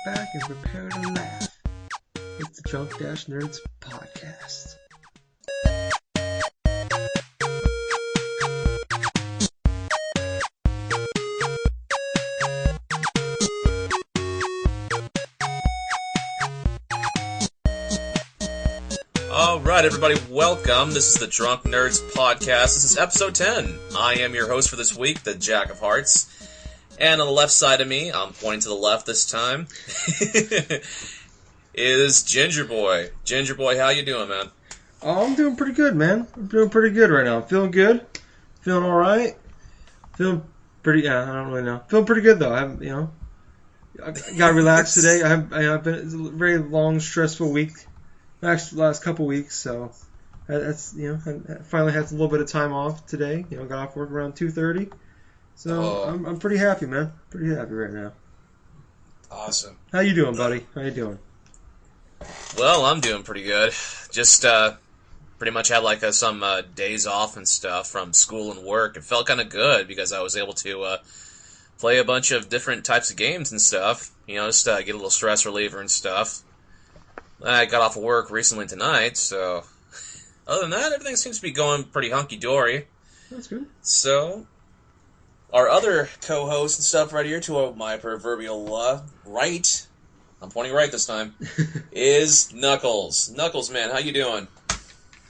back and prepare to laugh. It's the Drunk Nerds podcast. Alright, everybody, welcome. This is the Drunk Nerds podcast. This is episode 10. I am your host for this week, the Jack of Hearts. And on the left side of me, I'm pointing to the left this time, is Gingerboy. Gingerboy, how you doing, man? Oh, I'm doing pretty good, man. I'm doing pretty good right now. I'm feeling good. Feeling alright. Feeling pretty, I don't really know. Feeling pretty good, though. I got relaxed today. I've been, it's a very long, stressful week. Actually, last couple weeks, so that's, I finally had a little bit of time off today. Got off work around 2:30. So I'm pretty happy, man. Pretty happy right now. Awesome. How you doing, buddy? How you doing? Well, I'm doing pretty good. Just pretty much had some days off and stuff from school and work. It felt kind of good because I was able to play a bunch of different types of games and stuff. Just get a little stress reliever and stuff. I got off of work recently tonight, so other than that, everything seems to be going pretty hunky-dory. That's good. So, our other co-host and stuff right here to my proverbial right, I'm pointing right this time, is Knuckles. Knuckles, man, how you doing?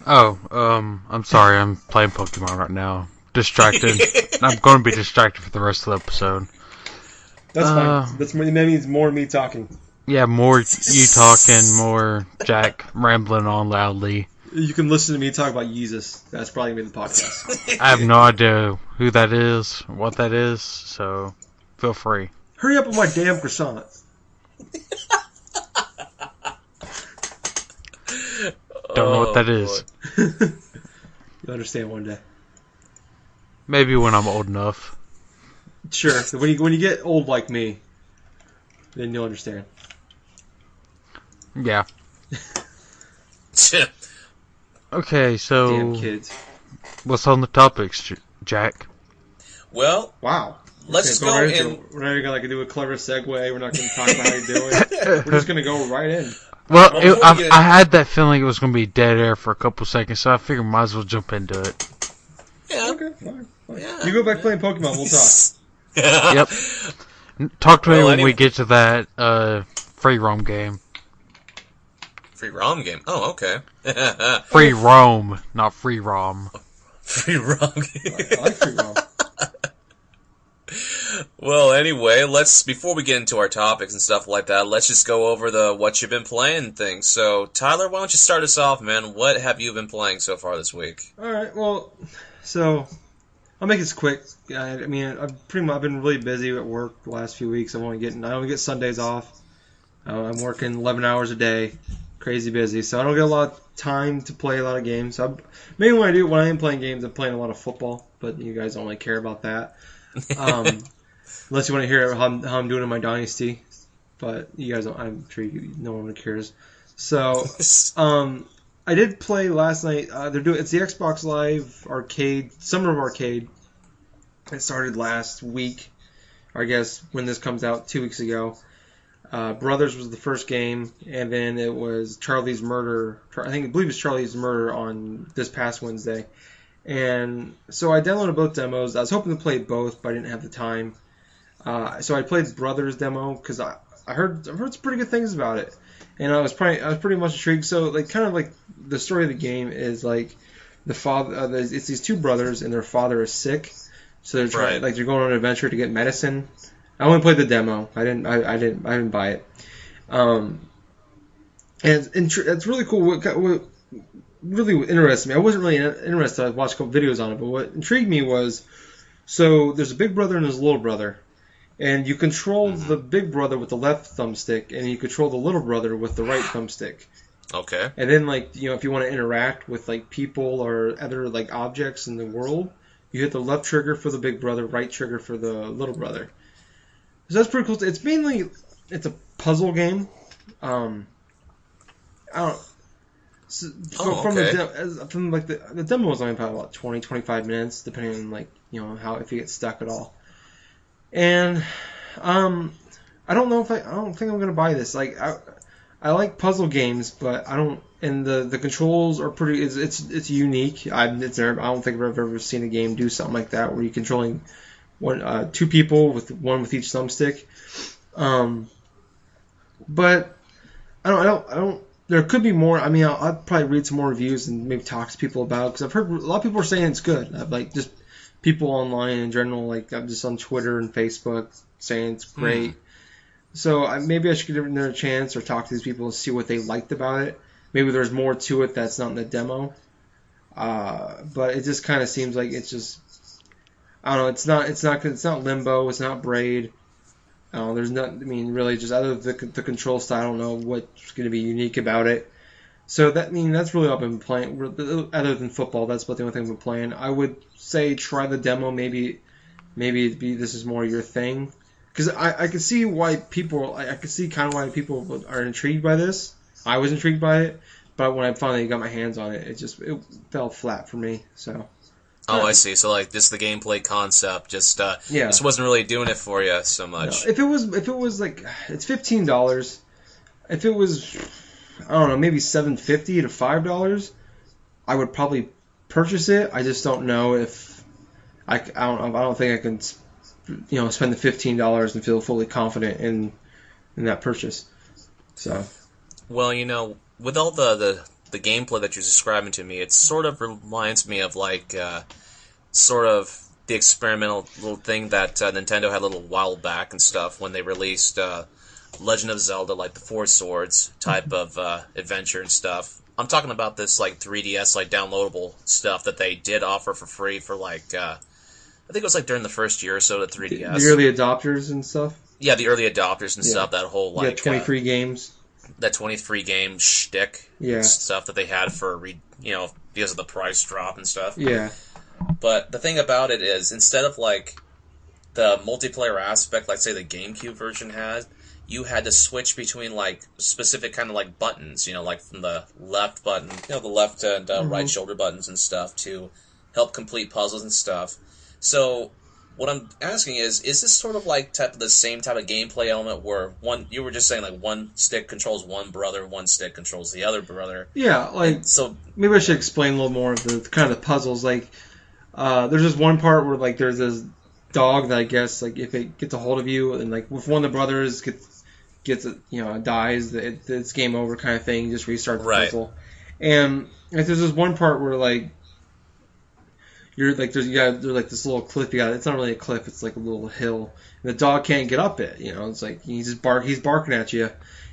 I'm sorry, I'm playing Pokemon right now. Distracted. I'm going to be distracted for the rest of the episode. That's fine. That means more me talking. Yeah, more you talking, more Jack rambling on loudly. You can listen to me talk about Yeezus. That's probably going to be the podcast. I have no idea who that is, what that is, so feel free. Hurry up with my damn croissant. Don't know what that is. You'll understand one day. Maybe when I'm old enough. Sure. When you get old like me, then you'll understand. Yeah. Okay, so damn kids. What's on the topics, Jack? Well, wow. Let's just go in. We're not even going to do a clever segue. We're not going to talk about how you do it. We're just going to go right in. Well, I had that feeling it was going to be dead air for a couple seconds, so I figured might as well jump into it. Yeah. Okay, fine. Yeah. You go back playing Pokemon, we'll talk. Yep. Talk to me when anyway. we get to that free roam game. Free ROM game? Oh, okay. Free roam, not free ROM. Free ROM game. I like free ROM. Well, anyway, before we get into our topics and stuff like that, let's just go over the what you've been playing thing. So, Tyler, why don't you start us off, man? What have you been playing so far this week? Alright, well, so I'll make this quick. I've been really busy at work the last few weeks. I only get Sundays off. I'm working 11 hours a day. Crazy busy, so I don't get a lot of time to play a lot of games. Maybe when I am playing games, I'm playing a lot of football, but you guys don't really care about that. Unless you want to hear how I'm doing in my dynasty, but you guys don't. I'm sure no one cares. So, I did play last night. It's the Xbox Live Arcade Summer of Arcade. It started last week, or I guess when this comes out, 2 weeks ago. Brothers was the first game, and then it was Charlie's Murder. I believe it was Charlie's Murder on this past Wednesday. And so I downloaded both demos. I was hoping to play both, but I didn't have the time. So I played Brothers demo because I heard some pretty good things about it, and I was pretty much intrigued. So the story of the game is the father. It's these two brothers, and their father is sick, so they're trying they're going on an adventure to get medicine. I only played the demo. I didn't buy it. And it's really cool. What really interested me. I wasn't really interested. I watched a couple videos on it, but what intrigued me was, so there's a big brother and there's a little brother, and you control the big brother with the left thumbstick, and you control the little brother with the right thumbstick. Okay. And then if you want to interact with people or other objects in the world, you hit the left trigger for the big brother, right trigger for the little brother. So that's pretty cool. It's a puzzle game. I don't. So the demo was only about 20-25 minutes, depending on if you get stuck at all. And I don't know if I don't think I'm gonna buy this. Like I like puzzle games, but I don't. And the controls are pretty. It's unique. I don't think I've ever seen a game do something like that where you're controlling two people with one with each thumbstick. But I don't. There could be more. I mean, I'll probably read some more reviews and maybe talk to people about it because I've heard a lot of people are saying it's good. I've like just people online in general, like I'm just on Twitter and Facebook saying it's great. So maybe I should give it another chance or talk to these people and see what they liked about it. Maybe there's more to it that's not in the demo. But it just kind of seems like it's just, I don't know. It's not Limbo. It's not Braid. There's not. I mean, really, just other than the control style. I don't know what's going to be unique about it. So that's really all I've been playing. Other than football, that's about the only thing I've been playing. I would say try the demo. Maybe this is more your thing. Because I can see why people, I can see kind of why people are intrigued by this. I was intrigued by it, but when I finally got my hands on it, it fell flat for me. So. Oh, I see. So like just the gameplay concept, just wasn't really doing it for you so much. No. If it was like it's $15. If it was, I don't know, maybe $7.50 to $5, I would probably purchase it. I just don't know if I don't think I can. Spend the $15 and feel fully confident in that purchase. So, well, with all the gameplay that you're describing to me, it sort of reminds me of like sort of the experimental little thing that Nintendo had a little while back and stuff when they released Legend of Zelda, like the Four Swords type of adventure and stuff. I'm talking about this like 3DS like downloadable stuff that they did offer for free for like. I think it was like during the first year or so of 3DS. The early adopters and stuff? Yeah, the early adopters and stuff, that whole like... 23 games. That 23 game shtick stuff that they had for, because of the price drop and stuff. Yeah. But the thing about it is, instead of like the multiplayer aspect, like say the GameCube version had, you had to switch between like specific kind of like buttons, like from the left button, the left and right shoulder buttons and stuff to help complete puzzles and stuff. So, what I'm asking is this sort of like the same type of gameplay element where you were just saying like one stick controls one brother, one stick controls the other brother? Yeah, like, so maybe I should explain a little more of the kind of the puzzles. Like, there's this one part where like there's this dog that I guess like if it gets a hold of you and like if one of the brothers gets dies, it's game over kind of thing. Just restart the puzzle. And like, there's this one part where like. You're like there's like this little cliff you got. It's not really a cliff. It's like a little hill. And the dog can't get up it. It's like he's barking at you.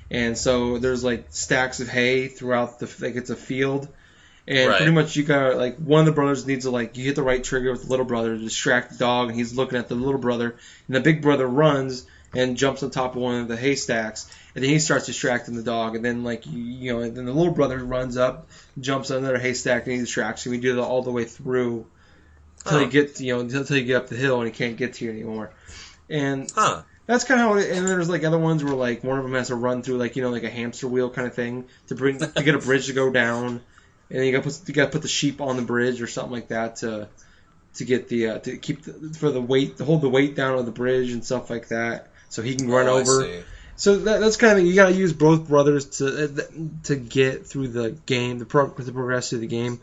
And so there's like stacks of hay throughout it's a field. And pretty much you got like one of the brothers needs to like you hit the right trigger with the little brother to distract the dog, and he's looking at the little brother, and the big brother runs and jumps on top of one of the haystacks, and then he starts distracting the dog, and then like and then the little brother runs up, jumps on another haystack, and he distracts him. We do that all the way through. Until you get up the hill and he can't get to you anymore, and that's kind of how. And then there's like other ones where like one of them has to run through like like a hamster wheel kind of thing to get a bridge to go down, and you got to put the sheep on the bridge or something like that to get the to keep to hold the weight down on the bridge and stuff like that, so he can run over. I see. So that's kind of you got to use both brothers to get through the game, to progress through the game,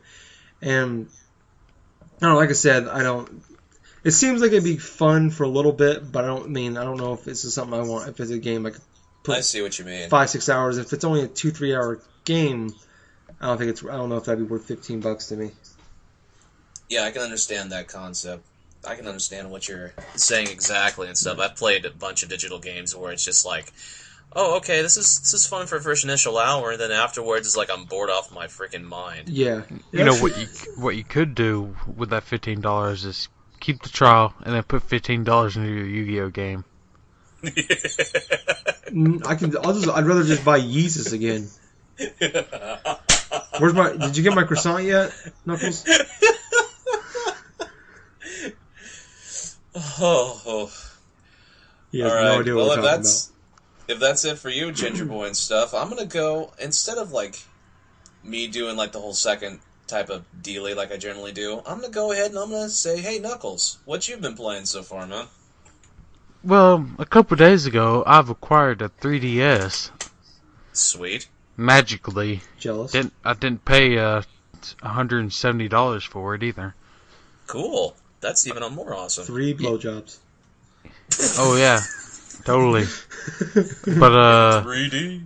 and. I don't know, like I said, it seems like it'd be fun for a little bit, but I don't know if this is something I want. If it's a game I could put I see what you mean. 5-6 hours. If it's only a 2-3 hour game, I don't know if that'd be worth $15 to me. Yeah, I can understand that concept. I can understand what you're saying exactly and stuff. I've played a bunch of digital games where it's just like, oh, okay, this is fun for the first initial hour, and then afterwards it's like I'm bored off my freaking mind. Yeah. What you could do with that $15 is keep the trial and then put $15 into your Yu-Gi-Oh game. I'd rather just buy Yeezus again. Did you get my croissant yet, Knuckles? Oh. He has all right. no idea what we're talking about. If that's it for you, Gingerboy and stuff, I'm gonna go, instead of like me doing like the whole second type of dealie like I generally do, I'm gonna go ahead and I'm gonna say, hey Knuckles, what you've been playing so far, man? Well, a couple days ago, I've acquired a 3DS. Sweet. Magically. Jealous. I didn't pay $170 for it either. Cool. That's even more awesome. 3 blowjobs. Oh yeah, totally. But 3D.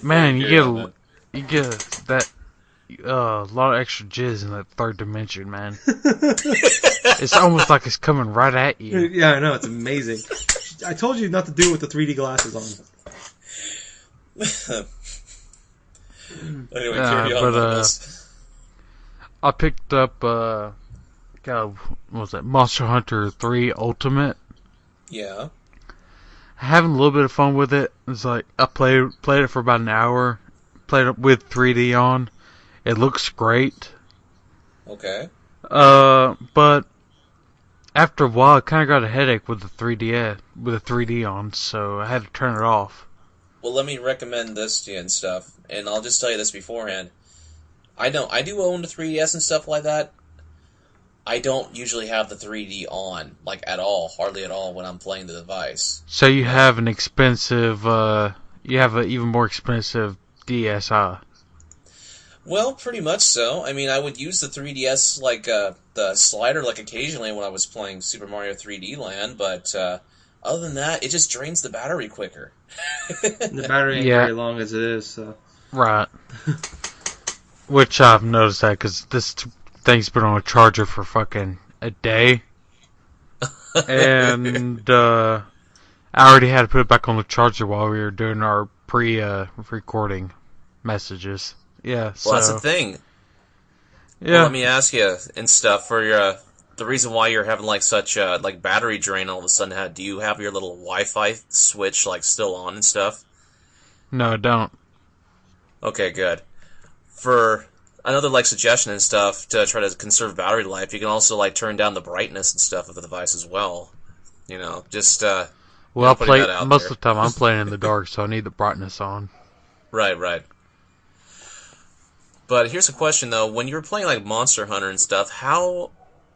man, Yeah, you get that lot of extra jizz in that third dimension, man. It's almost like it's coming right at you. Yeah, I know, it's amazing. I told you not to do it with the 3D glasses on. Anyway, carry on. Knuckles. I picked up what was that, Monster Hunter 3 Ultimate. Yeah. Having a little bit of fun with it. It's like I played it for about an hour. Played it with 3D on. It looks great. Okay. But after a while, I kind of got a headache with the 3D on, so I had to turn it off. Well, let me recommend this to you and stuff, and I'll just tell you this beforehand. I do own the 3DS and stuff like that. I don't usually have the 3D on, like, at all, hardly at all, when I'm playing the device. So you have an expensive, you have an even more expensive DSi. Well, pretty much so. I mean, I would use the 3DS, like, the slider, like, occasionally when I was playing Super Mario 3D Land, but, other than that, it just drains the battery quicker. The battery ain't very long as it is, so... Right. Which I've noticed that, because this thing's been on a charger for fucking a day. And, I already had to put it back on the charger while we were doing our recording messages. Yeah, so... Well, that's the thing. Yeah. Well, let me ask you and stuff, for your, the reason why you're having, like, such, like, battery drain all of a sudden, do you have your little Wi-Fi switch, like, still on and stuff? No, I don't. Okay, good. For another, like, suggestion and stuff to try to conserve battery life, you can also, like, turn down the brightness and stuff of the device as well. You know, just, well, putting that out most there. of the time I'm playing in the dark, so I need the brightness on. Right. But here's a question, though. When you were playing, like, Monster Hunter and stuff, how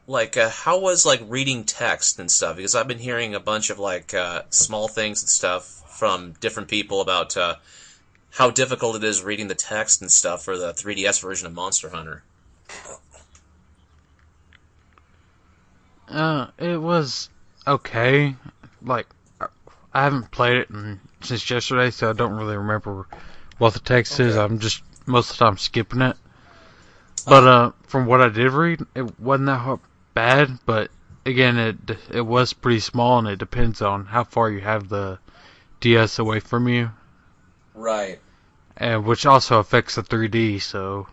was, like, reading text and stuff? Because I've been hearing a bunch of, like, small things and stuff from different people about, how difficult it is reading the text and stuff for the 3DS version of Monster Hunter. It was okay. Like, I haven't played it since yesterday, so I don't really remember what the text is. I'm just, most of the time, skipping it. But, from what I did read, it wasn't that bad, but, again, it was pretty small, and it depends on how far you have the DS away from you. Right. And which also affects the 3D, so...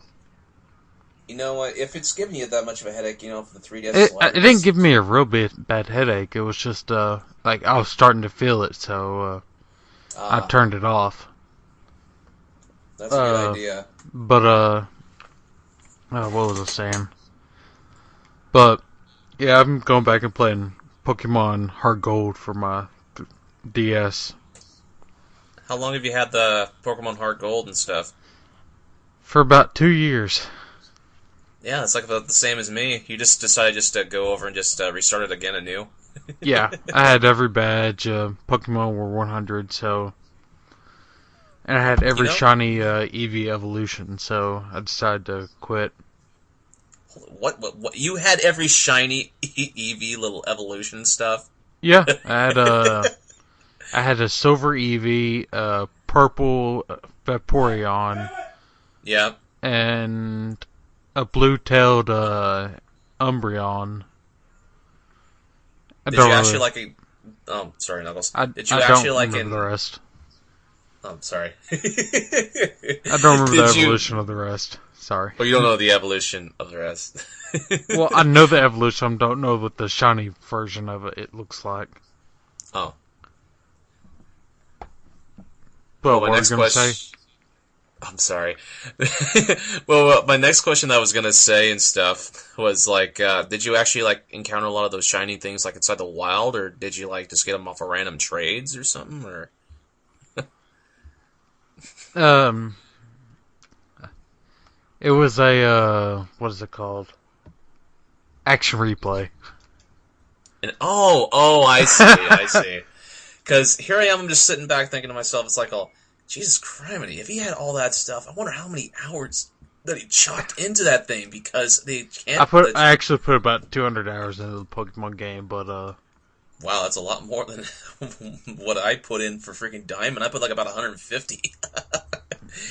You know what, if it's giving you that much of a headache, you know, for the 3DS... It didn't give me a real bad headache. It was just, like, I was starting to feel it, so, I turned it off. That's a good idea. But, what was I saying? But, yeah, I'm going back and playing Pokemon Heart Gold for my DS. How long have you had the Pokemon Heart Gold and stuff? For about 2 years. Yeah, it's like about the same as me. You just decided just to go over and just restart it again anew. Yeah, I had every badge. Pokemon were 100, so... And I had every shiny Eevee evolution, so I decided to quit. What? You had every shiny Eevee little evolution stuff? Yeah, I had a silver Eevee, purple Vaporeon. Yeah. And a blue-tailed Umbreon. Did you actually like a... Oh, sorry, Knuckles. Did you actually like the rest. Oh, sorry. I don't remember the evolution of the rest. Sorry. Well, you don't know the evolution of the rest. Well, I know the evolution. I don't know what the shiny version of it looks like. Oh. But what were you going to say? I'm sorry. Well, my next question that I was going to say and stuff was, like, did you actually, like, encounter a lot of those shiny things, like, inside the wild, or did you, like, just get them off of random trades or something, or... It was a, what is it called? Action replay. And I see. Because here I am, I'm just sitting back thinking to myself, it's like, oh, Jesus Criminy, if he had all that stuff, I wonder how many hours that he chopped into that thing, because they can't... I actually put about 200 hours into the Pokemon game, but, Wow, that's a lot more than what I put in for freaking Diamond. I put like about 150.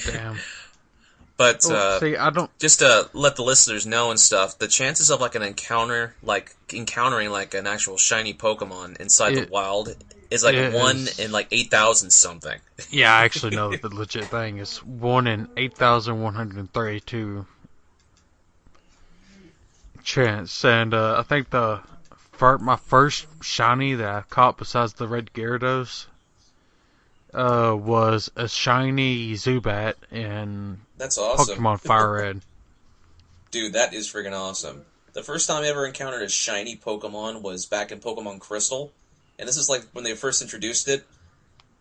Damn. But, see, I don't... just to let the listeners know and stuff, the chances of like an encountering like an actual shiny Pokemon inside the wild is like 1 in like 8,000 something. Yeah, I actually know the legit thing. It's 1 in 8,132 chance. And I think my first shiny that I caught besides the red Gyarados was a shiny Zubat in That's awesome. Pokemon Fire Red. Dude, that is friggin' awesome. The first time I ever encountered a shiny Pokemon was back in Pokemon Crystal. And this is like when they first introduced it.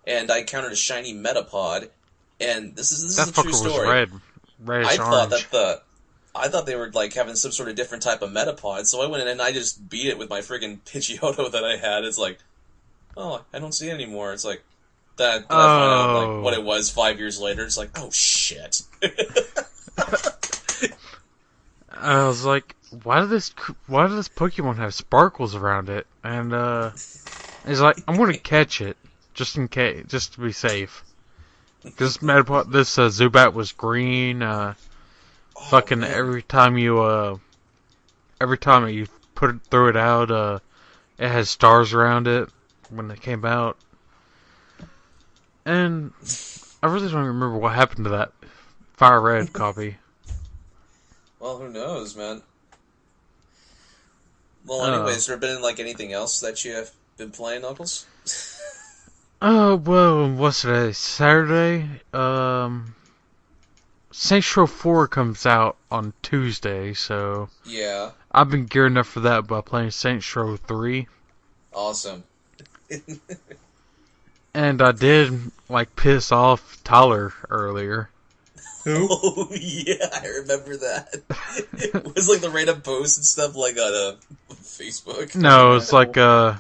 And I encountered a shiny Metapod. And this is a true story. Was red. I thought they were like having some sort of different type of Metapod, so I went in and I just beat it with my friggin' Pidgeotto that I had. It's like, oh, I don't see it anymore. It's like that. I find out like what it was 5 years later. It's like, oh shit. I was like, why does this Pokemon have sparkles around it? And it's like, I'm gonna catch it just in case, just to be safe. This Zubat was green. Fucking man. every time you threw it out, it has stars around it when they came out. And I really don't remember what happened to that Fire Red copy. Well, who knows, man? Well, anyways, has there been like anything else that you have been playing, Knuckles? Well, what's today? Saturday? Saints Row 4 comes out on Tuesday, so... Yeah. I've been gearing up for that by playing Saints Row 3. Awesome. And I did, like, piss off Tyler earlier. Who? Oh, yeah, I remember that. It was like the random posts and stuff, like, on Facebook. No, it's like, I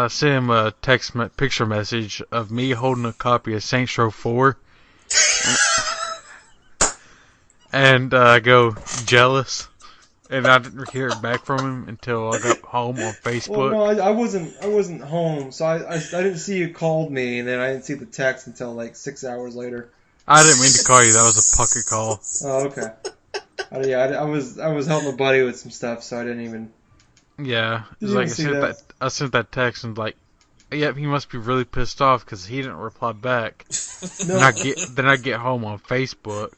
sent him a picture message of me holding a copy of Saints Row 4. And I go, jealous. And I didn't hear back from him until I got home on Facebook. Well, no, I wasn't home, so I didn't see you called me, and then I didn't see the text until like 6 hours later. I didn't mean to call you. That was a pocket call. Oh, okay. I was helping a buddy with some stuff, so I didn't even. Yeah, it's like I sent that text and like, yep, he must be really pissed off because he didn't reply back. No. Then I get home on Facebook.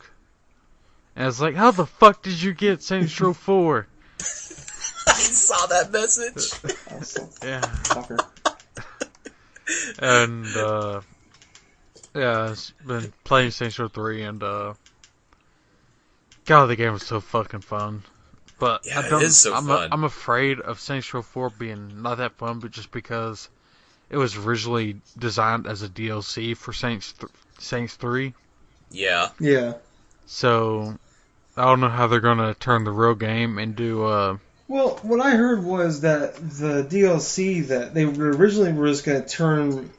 And it's like, how the fuck did you get Saints Row 4? I saw that message. Yeah. Fucker. And, yeah, I've been playing Saints Row 3, and, God, the game was so fucking fun. But yeah, it is so fun. I'm afraid of Saints Row 4 being not that fun, but just because it was originally designed as a DLC for Saints 3. Yeah. Yeah. So, I don't know how they're going to turn the real game into, Well, what I heard was that the DLC that they originally were just going to turn...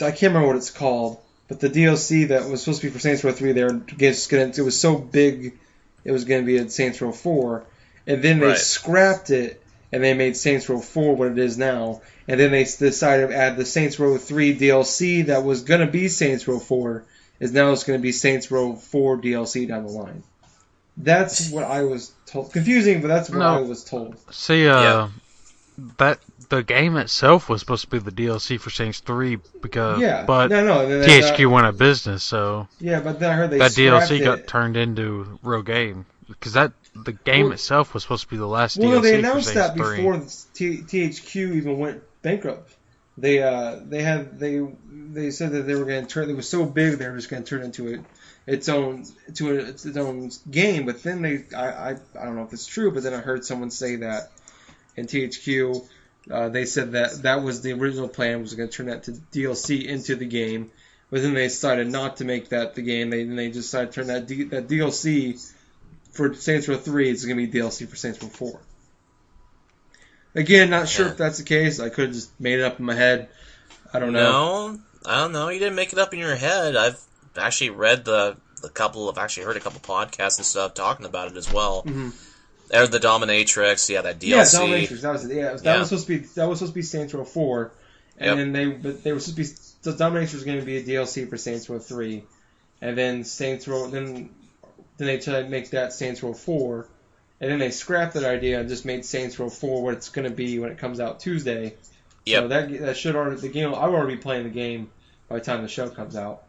I can't remember what it's called, but the DLC that was supposed to be for Saints Row 3, it was so big, it was going to be in Saints Row 4, and then they scrapped it, and they made Saints Row 4 what it is now, and then they decided to add the Saints Row 3 DLC that was going to be Saints Row 4, is now it's going to be Saints Row 4 DLC down the line. That's what I was told. Confusing, but that's what I was told. See, that the game itself was supposed to be the DLC for Saints 3 because, but THQ went out of business, so but then I heard that DLC got turned into real game because the game itself was supposed to be the last DLC. Well, they announced for Saints 3. before THQ even went bankrupt. They said that they were going to turn. It was so big they were just going to turn into its own game. But then I don't know if it's true, but then I heard someone say that in THQ they said that was the original plan, was going to turn that to DLC into the game. But then they decided not to make that the game. They decided to turn that DLC for Saints Row 3. It's going to be DLC for Saints Row 4. Again, not sure if that's the case. I could have just made it up in my head. I don't know. No, I don't know. You didn't make it up in your head. I've actually read heard a couple podcasts and stuff talking about it as well. Mm-hmm. There's the Dominatrix, that DLC. Yeah, Dominatrix. That was it. Yeah, that was supposed to be Saints Row 4, and then they were supposed to be. So Dominatrix was going to be a DLC for Saints Row 3, and then Saints Row then they tried to make that Saints Row 4, and then they scrapped that idea and just made Saints Row 4 what it's going to be when it comes out Tuesday. Yep. So that should already the game. I'll already be playing the game by the time the show comes out,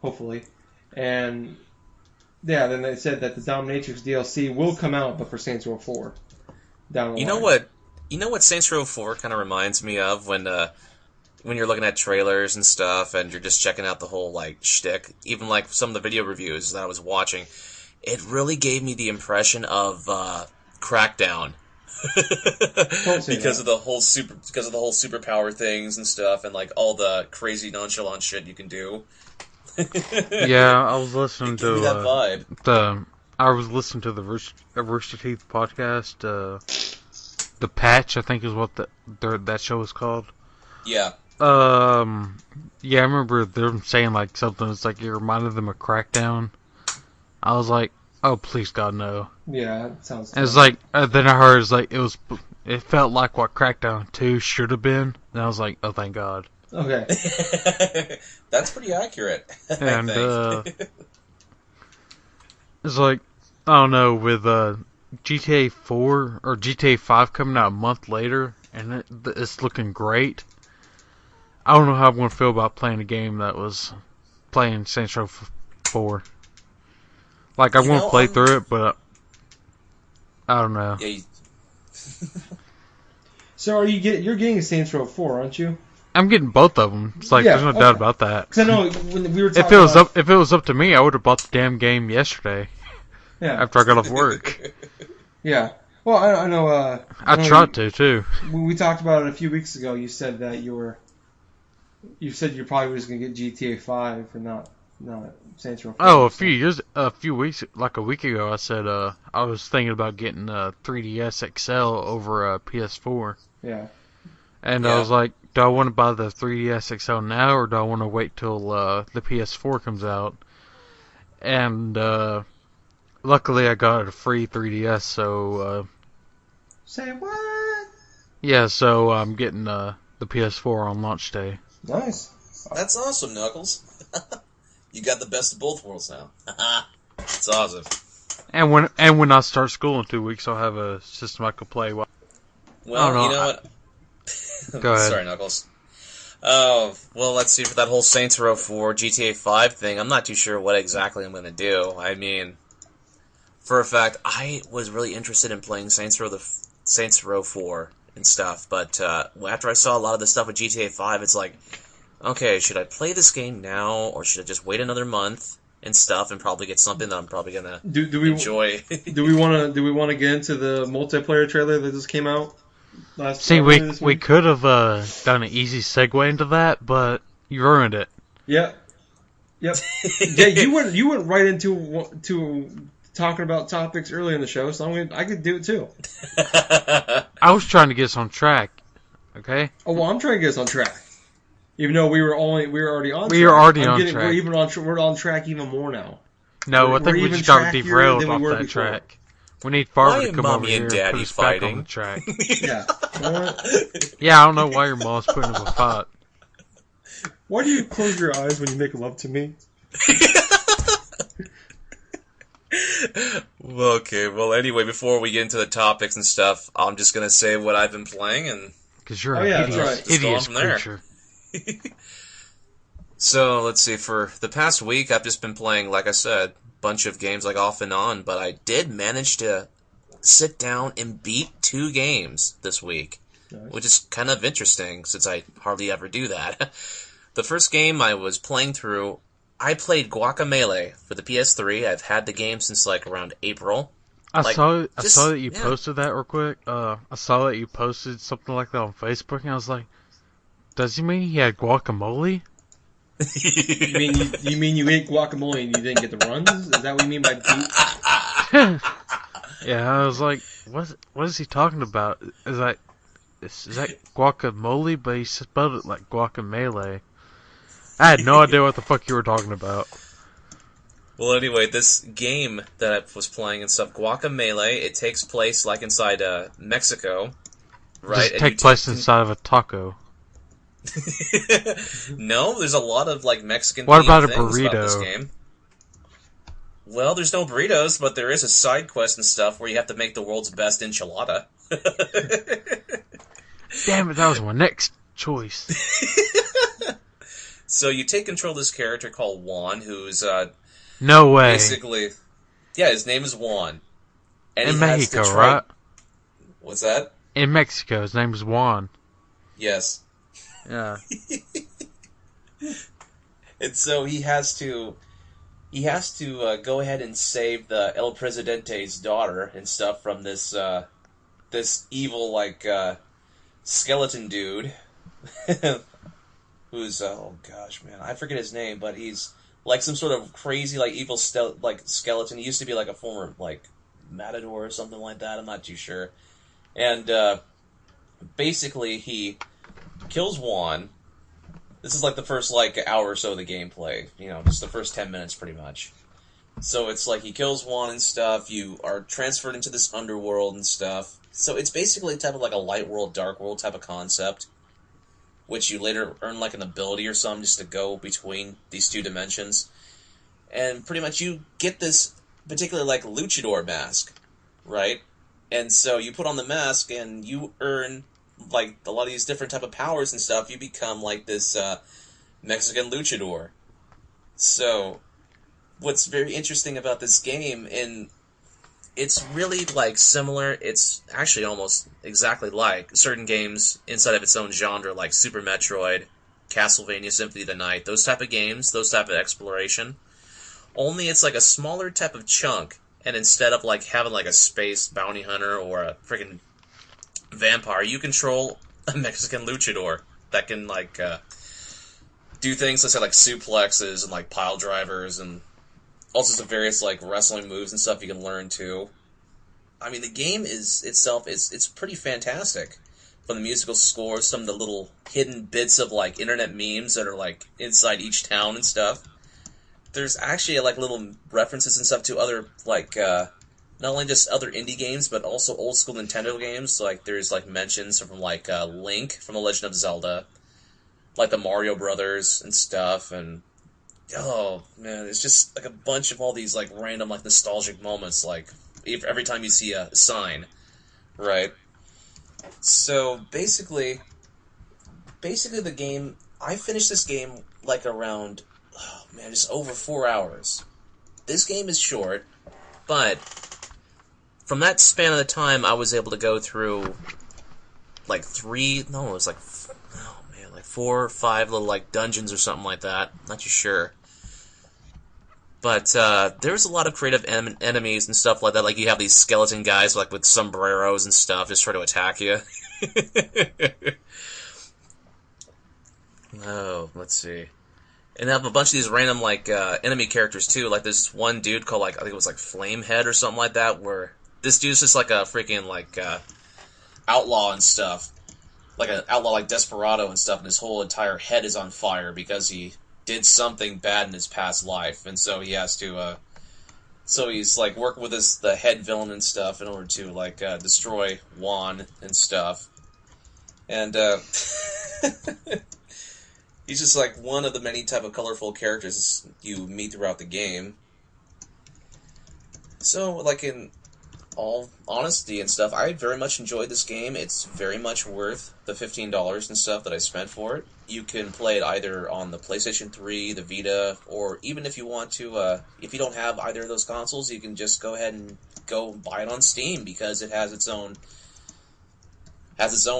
hopefully, and. Yeah, then they said that the Dominatrix DLC will come out, but for Saints Row 4 down the line. You know what Saints Row 4 kind of reminds me of when you're looking at trailers and stuff and you're just checking out the whole shtick, even some of the video reviews that I was watching. It really gave me the impression of Crackdown. because of the whole superpower things and stuff and all the crazy nonchalant shit you can do. Yeah, I was listening to that vibe. the Rooster Teeth podcast. The Patch, I think, is what that show is called. Yeah. Yeah, I remember them saying something. It's it reminded them of Crackdown. I was like, oh, please God, no. Yeah, that sounds. And it's then I heard it felt like what Crackdown 2 should have been. And I was like, oh, thank God. Okay. That's pretty accurate. And it's I don't know, with GTA 4 or GTA 5 coming out a month later, and it's looking great. I don't know how I'm going to feel about playing a game that was playing Saints Row 4. I want to play through it, but I don't know. Yeah. So you're getting Saints Row 4, aren't you? I'm getting both of them. It's there's no doubt about that. Because I know when we were talking if it was up to me, I would have bought the damn game yesterday. Yeah. After I got off work. Yeah. Well, I know. I tried to too. We talked about it a few weeks ago. You said that you probably was going to get GTA 5 and not Saints Row 4. Oh, a week ago, I said I was thinking about getting a 3DS XL over a PS4. Yeah. And I was like, do I want to buy the 3DS XL now, or do I want to wait till the PS4 comes out? And luckily, I got a free 3DS, so... Say what? Yeah, so I'm getting the PS4 on launch day. Nice. That's awesome, Knuckles. You got the best of both worlds now. It's awesome. And when I start school in 2 weeks, I'll have a system I can play. Well, you know what? Go ahead. Sorry, Knuckles. Oh, well, let's see. For that whole Saints Row 4 GTA 5 thing, I'm not too sure what exactly I'm going to do. I mean, for a fact, I was really interested in playing Saints Row 4 and stuff, but after I saw a lot of the stuff with GTA 5, it's okay, should I play this game now, or should I just wait another month and stuff and probably get something that I'm probably going to enjoy? do we want to get into the multiplayer trailer that just came out? We could have done an easy segue into that, but you ruined it. Yep. Yeah, you went right into talking about topics early in the show, so I could do it too. I was trying to get us on track. Okay. Oh well, I'm trying to get us on track. Even though we were already on track. We are already on track. We're on track even more now. No, I think we just got derailed off that track. We need Farber to come over here and put us back on the track. Yeah. Yeah, I don't know why your mom's putting up a fight. Why do you close your eyes when you make love to me? Okay, well, anyway, before we get into the topics and stuff, I'm just going to say what I've been playing. Because you're a hideous creature. So, let's see, for the past week, I've just been playing, like I said, bunch of games off and on, but I did manage to sit down and beat 2 games this week, which is kind of interesting since I hardly ever do that. The first game I was playing through, I played Guacamelee for the PS3. I've had the game since around April. I saw that you posted that real quick. I saw that you posted something like that on Facebook, and I was like, does he mean he had guacamole? You mean you ate guacamole and you didn't get the runs? Is that what you mean by beat? Yeah, I was like, what is he talking about? Is that this. Is that guacamole? But he spelled it like guacamole. I had no idea what the fuck you were talking about. Well, anyway, this game that I was playing and stuff, Guacamole, it takes place like inside Mexico, right? Does it take place inside of a taco? No, there's a lot of like Mexican. What about a things burrito? About this game. Well, there's no burritos, but there is a side quest and stuff where you have to make the world's best enchilada. Damn it, that was my next choice. So you take control of this character called Juan, who's No way. basically, yeah, his name is Juan. And In he has Mexico, to try... right? What's that? In Mexico, his name is Juan. Yes. Yeah. And so he has to go ahead and save the El Presidente's daughter and stuff from this this evil like skeleton dude who's oh gosh man, I forget his name, but he's like some sort of crazy like evil skeleton. He used to be like a former like matador or something like that. I'm not too sure. And basically he kills Juan. This is like the first like hour or so of the gameplay, you know, just the first 10 minutes pretty much. So it's like he kills Juan and stuff, you are transferred into this underworld and stuff. So it's basically type of like a light world, dark world type of concept, which you later earn like an ability or something just to go between these two dimensions. And pretty much you get this particular like luchador mask, right? And so you put on the mask and you earn like a lot of these different type of powers and stuff. You become like this Mexican luchador. So what's very interesting about this game, and it's really like similar, it's actually almost exactly like certain games inside of its own genre, like Super Metroid, Castlevania Symphony of the Night, those type of games, those type of exploration. Only it's like a smaller type of chunk, and instead of like having like a space bounty hunter or a freaking vampire, you control a Mexican luchador that can like do things, let's say like suplexes and like pile drivers and all sorts of various like wrestling moves and stuff you can learn too. I mean, the game is itself it's pretty fantastic. From the musical score, some of the little hidden bits of like internet memes that are like inside each town and stuff. There's actually like little references and stuff to other like not only just other indie games, but also old school Nintendo games. Like there's like mentions from like Link from The Legend of Zelda, like the Mario Brothers and stuff, and oh man, it's just like a bunch of all these like random like nostalgic moments. Like every time you see a sign, right? So basically the game. I finished this game like around just over 4 hours. This game is short, but from that span of the time, I was able to go through like 4 or 5 little like dungeons or something like that. Not too sure. But there's a lot of creative enemies and stuff like that. Like you have these skeleton guys like with sombreros and stuff just try to attack you. Oh, let's see. And they have a bunch of these random like enemy characters too. Like this one dude called like I think it was like Flamehead or something like that, where this dude's just like a freaking like outlaw and stuff, like an outlaw like Desperado and stuff, and his whole entire head is on fire because he did something bad in his past life, and so he has to. So he's like working with the head villain and stuff in order to like destroy Juan and stuff, and he's just like one of the many type of colorful characters you meet throughout the game. So like in all honesty and stuff, I very much enjoyed this game. It's very much worth the $15 and stuff that I spent for it. You can play it either on the PlayStation 3, the Vita, or even if you want to, if you don't have either of those consoles, you can just go ahead and go buy it on Steam because it has its own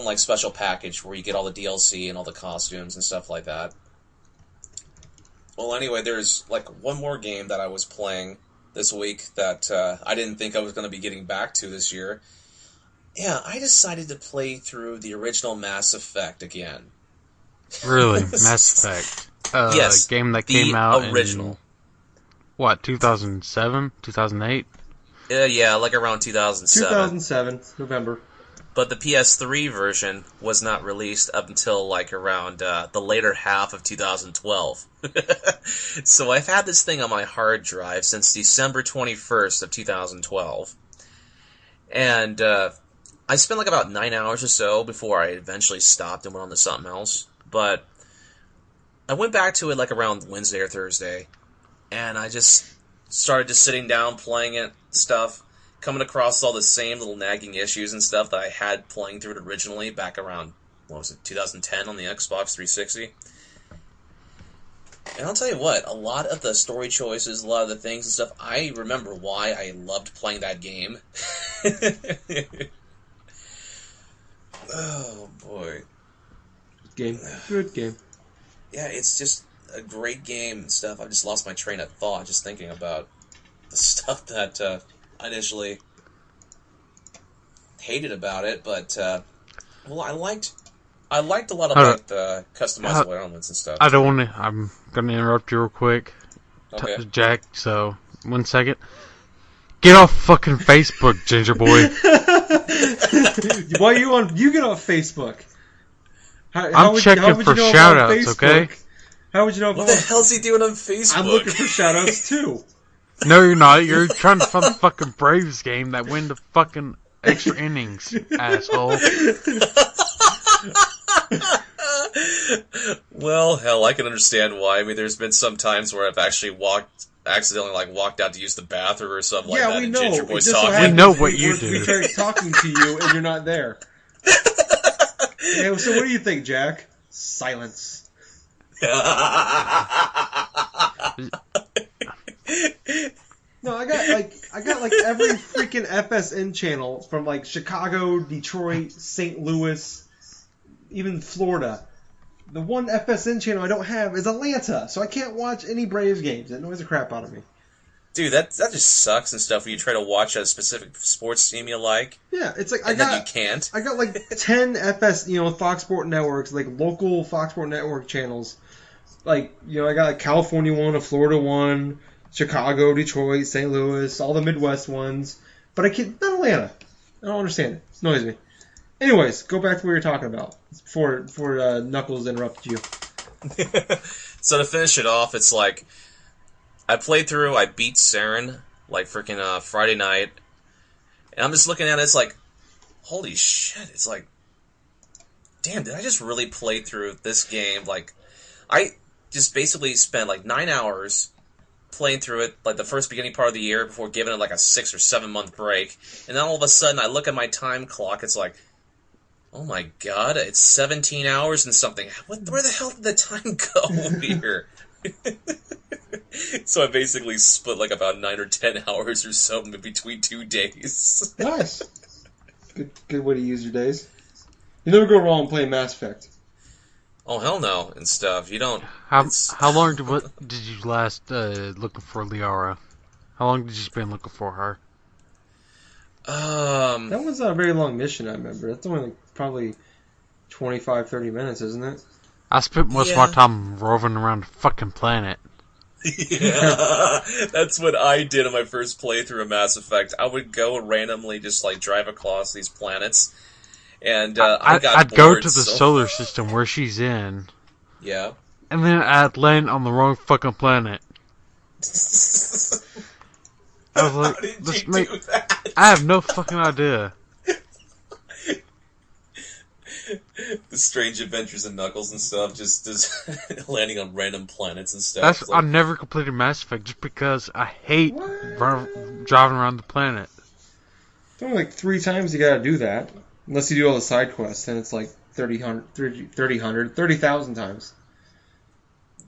like special package where you get all the DLC and all the costumes and stuff like that. Well, anyway, there's like one more game that I was playing this week that I didn't think I was going to be getting back to this year. Yeah, I decided to play through the original Mass Effect again. Really? Mass Effect? Yes. Game that came out original. in, what, 2007? 2008? Yeah, like around 2007. 2007, November. But the PS3 version was not released up until like around the later half of 2012. So I've had this thing on my hard drive since December 21st of 2012. And I spent like about 9 hours or so before I eventually stopped and went on to something else. But I went back to it like around Wednesday or Thursday, and I just started just sitting down, playing it, stuff, coming across all the same little nagging issues and stuff that I had playing through it originally back around, 2010 on the Xbox 360. And I'll tell you what, a lot of the story choices, a lot of the things and stuff, I remember why I loved playing that game. Oh, boy. Good game. Yeah, it's just a great game and stuff. I just lost my train of thought just thinking about the stuff that I initially hated about it, but I liked a lot of like the customizable elements and stuff. I don't want to. I'm gonna interrupt you real quick, Okay. Jack. So 1 second. Get off fucking Facebook, Gingerboy. Why you on? You get off Facebook. I'm checking for shoutouts, okay? How would you know? What the hell's he doing on Facebook? I'm looking for shoutouts too. No, you're not. You're trying to find the fucking Braves game that win the fucking extra innings, asshole. Well, hell, I can understand why. I mean, there's been some times where I've actually accidentally walked out to use the bathroom or something like that. We and know. Gingerboy's So talking. We know what you do. We start talking to you and you're not there. Yeah, so what do you think, Jack? Silence. No, I got like every freaking FSN channel from like Chicago, Detroit, St. Louis, even Florida. The one FSN channel I don't have is Atlanta, so I can't watch any Braves games. It annoys the crap out of me. Dude, that just sucks and stuff when you try to watch a specific sports team you like. Yeah, it's like and then you can't. I got like 10 Fox Sport networks, like local Fox Sport network channels. Like, I got like California one, a Florida one, Chicago, Detroit, St. Louis, all the Midwest ones. But I can't, not Atlanta. I don't understand it. It annoys me. Anyways, go back to what you were talking about before Knuckles interrupted you. So to finish it off, it's like I beat Saren like freaking Friday night, and I'm just looking at it. It's like, holy shit! It's like, damn, did I just really play through this game? Like, I just basically spent like 9 hours playing through it, like the first beginning part of the year before giving it like a 6 or 7 month break, and then all of a sudden I look at my time clock. It's like, oh my god, it's 17 hours and something. Where the hell did the time go here? So I basically split like about 9 or 10 hours or so in between 2 days. Nice. Good way to use your days. You never go wrong playing Mass Effect. Oh hell no and stuff. You don't. How long did you last looking for Liara? How long did you spend looking for her? That was not a very long mission, I remember. That's only like probably 25, 30 minutes, isn't it? I spent most of my time roving around the fucking planet. Yeah, that's what I did on my first playthrough of Mass Effect. I would go and randomly just like drive across these planets, and I'd go to the solar system where she's in. Yeah. And then I'd land on the wrong fucking planet. I was like, do that? I have no fucking idea. The strange adventures of Knuckles and stuff, just landing on random planets and stuff. I never completed Mass Effect just because I hate driving around the planet. It's only like 3 times you gotta do that. Unless you do all the side quests, then it's like 30,000 times.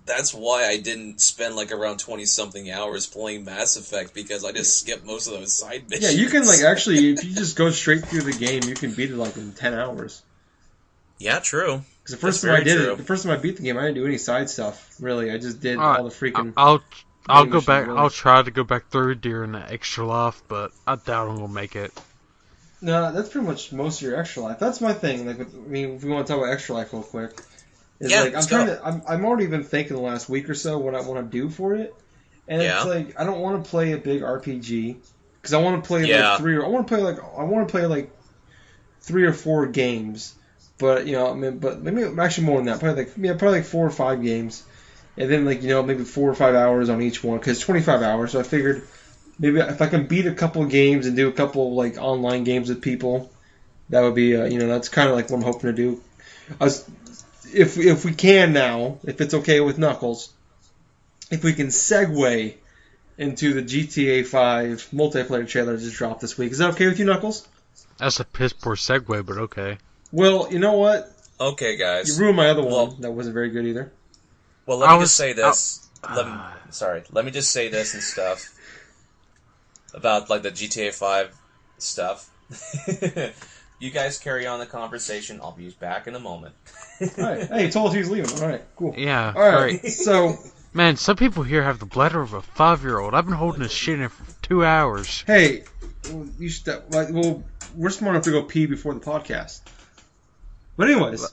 That's why I didn't spend like around 20-something hours playing Mass Effect, because I just skipped most of those side missions. Yeah, you can like actually, if you just go straight through the game, you can beat it like in 10 hours. Yeah, true. Because the first time I beat the game, I didn't do any side stuff, really. I just did all the freaking... I'll go back, really. I'll try to go back through during the extra life, but I doubt I'm going to make it. No, that's pretty much most of your extra life. That's my thing. Like, if we want to talk about extra life real quick. I'm already been thinking the last week or so what I want to do for it. And it's like, I don't want to play a big RPG. Because I want to play like 3 or... I want to play like 3 or 4 games, but but maybe actually more than that. Probably like 4 or 5 games, and then maybe 4 or 5 hours on each one because 25 hours. So I figured maybe if I can beat a couple of games and do a couple like online games with people, that would be that's kind of like what I'm hoping to do. If we can now, if it's okay with Knuckles, if we can segue into the GTA 5 multiplayer trailer just dropped this week. Is that okay with you, Knuckles? That's a piss poor segue, but okay. Well, you know what? Okay, guys. You ruined my other one. That wasn't very good either. Well, let me just say this. Let me just say this and stuff about like the GTA 5 stuff. You guys carry on the conversation. I'll be back in a moment. All right. Hey, you told us he was leaving. All right, cool. Yeah. All right. So. Man, some people here have the bladder of a 5-year-old. I've been holding this shit in for 2 hours. Hey, you should. Well, we're smart enough to go pee before the podcast. But anyways,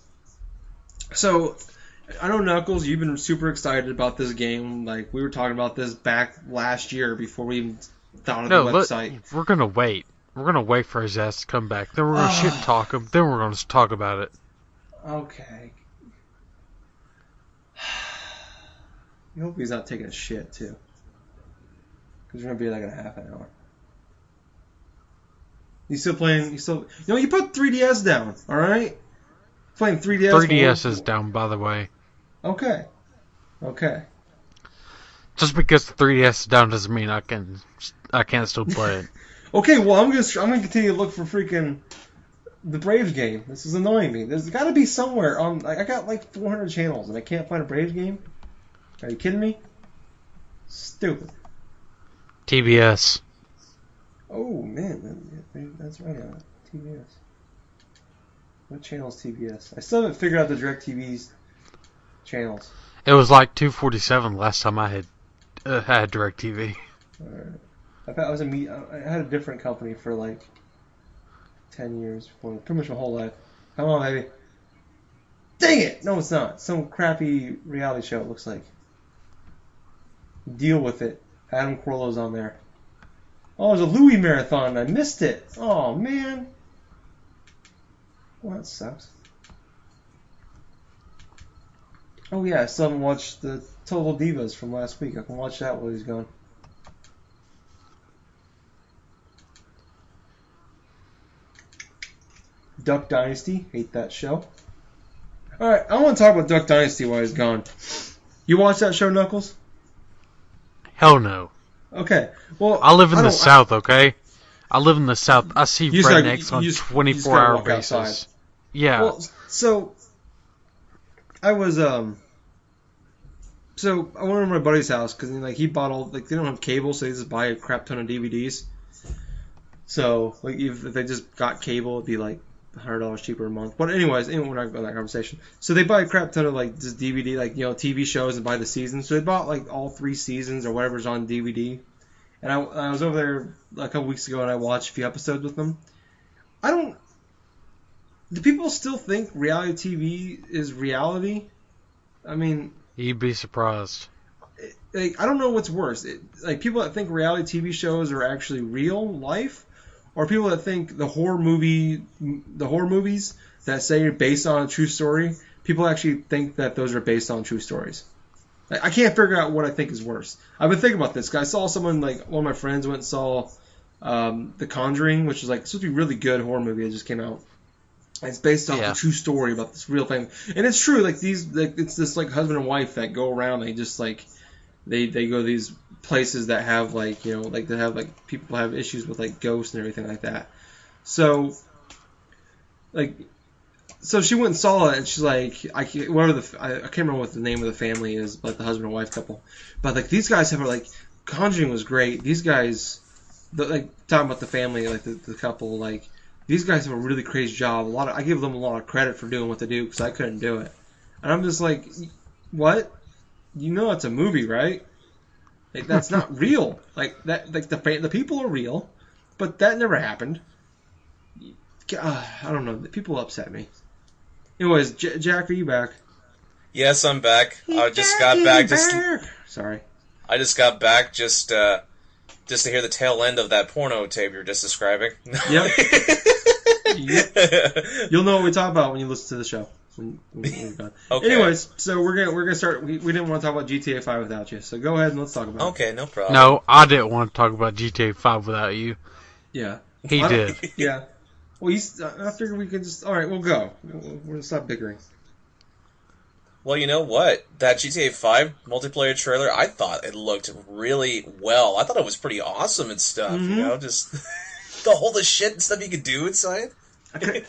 so I know Knuckles, you've been super excited about this game. Like we were talking about this back last year before we even thought of the website. We're gonna wait. We're gonna wait for his ass to come back. Then we're gonna shit talk him. Then we're gonna talk about it. Okay. I hope he's not taking a shit, too. Because we're going to be like in a half an hour. You still playing? You put 3DS down, alright? Playing 3DS. 3DS is down, by the way. Okay. Just because the 3DS is down doesn't mean I can't still play it. Okay, well, I'm gonna continue to look for freaking the Braves game. This is annoying me. There's got to be somewhere on... I got like 400 channels, and I can't find a Braves game? Are you kidding me? Stupid. TBS. Oh, man. That's right. TBS. What channel is TBS? I still haven't figured out the DirecTV's channels. It was like 247 last time I had DirecTV. Alright. I had a different company for like 10 years before. Pretty much my whole life. Come on, baby. Dang it! No, it's not. Some crappy reality show, it looks like. Deal with it. Adam Carolla's on there. Oh, there's a Louis marathon. I missed it. Oh, man. Well, that sucks. Oh, yeah. I still haven't watched the Total Divas from last week. I can watch that while he's gone. Duck Dynasty. Hate that show. Alright, I want to talk about Duck Dynasty while he's gone. You watch that show, Knuckles? Hell no. Okay. Well, I live in the South, okay? I live in the South. I see rednecks on 24-hour basis. Outside. Yeah. Well, so I was so I went to my buddy's house because he bought all they don't have cable, so they just buy a crap ton of DVDs. So if they just got cable, it'd be like $100 cheaper a month. But anyways, we're not going to that conversation. So they buy a crap ton of just DVD, TV shows and buy the seasons. So they bought all 3 seasons or whatever's on DVD. And I was over there a couple weeks ago and I watched a few episodes with them. Do people still think reality TV is reality? I mean, you'd be surprised. I don't know what's worse. People that think reality TV shows are actually real life, or people that think the horror movies that say are based on a true story, people actually think that those are based on true stories. I can't figure out what I think is worse. I've been thinking about this because I saw someone, one of my friends went and saw The Conjuring, which is supposed to be a really good horror movie that just came out. And it's based off a true story about this real thing. And it's true, it's this husband and wife that go around, they just they go to these places that have they have people have issues with ghosts and everything like that. So so she went and saw it and she's I can't remember what the name of the family is, the husband and wife couple. But these guys have Conjuring was great. These guys talking about the family, the couple, these guys have a really crazy job. I give them a lot of credit for doing what they do because I couldn't do it. And I'm just what? It's a movie, right? That's not real. The people are real, but that never happened. I don't know. People upset me. Anyways, Jack, are you back? Yes, I'm back. I just got back. Sorry. I just got back just to hear the tail end of that porno tape you were just describing. Yep. You'll know what we talk about when you listen to the show. When we're done. Okay. Anyways, so we're gonna start. We didn't want to talk about GTA 5 without you, so go ahead and let's talk about it. Okay, no problem. No, I didn't want to talk about GTA 5 without you. Yeah. He did. Yeah. Well, I figured we could just. All right, we'll go. We're gonna stop bickering. Well, you know what? That GTA 5 multiplayer trailer, I thought it looked really well. I thought it was pretty awesome and stuff. Mm-hmm. You know, just all the shit and stuff you could do inside. Okay.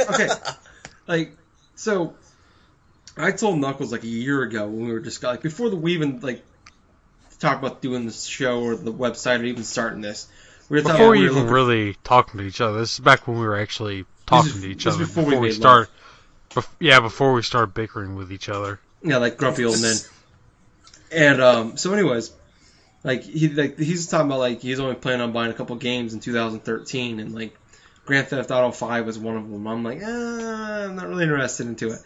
Like, so I told Knuckles like a year ago when we were just like before we even like talked about doing this show or the website or even starting this. Before we even really talking to each other. This is back when we were actually talking to each other. Before we started. Before we started bickering with each other. Yeah, like grumpy old men. And so, anyways, he's talking about like he's only planning on buying a couple games in 2013, and like Grand Theft Auto 5 was one of them. I'm like, I'm not really interested into it.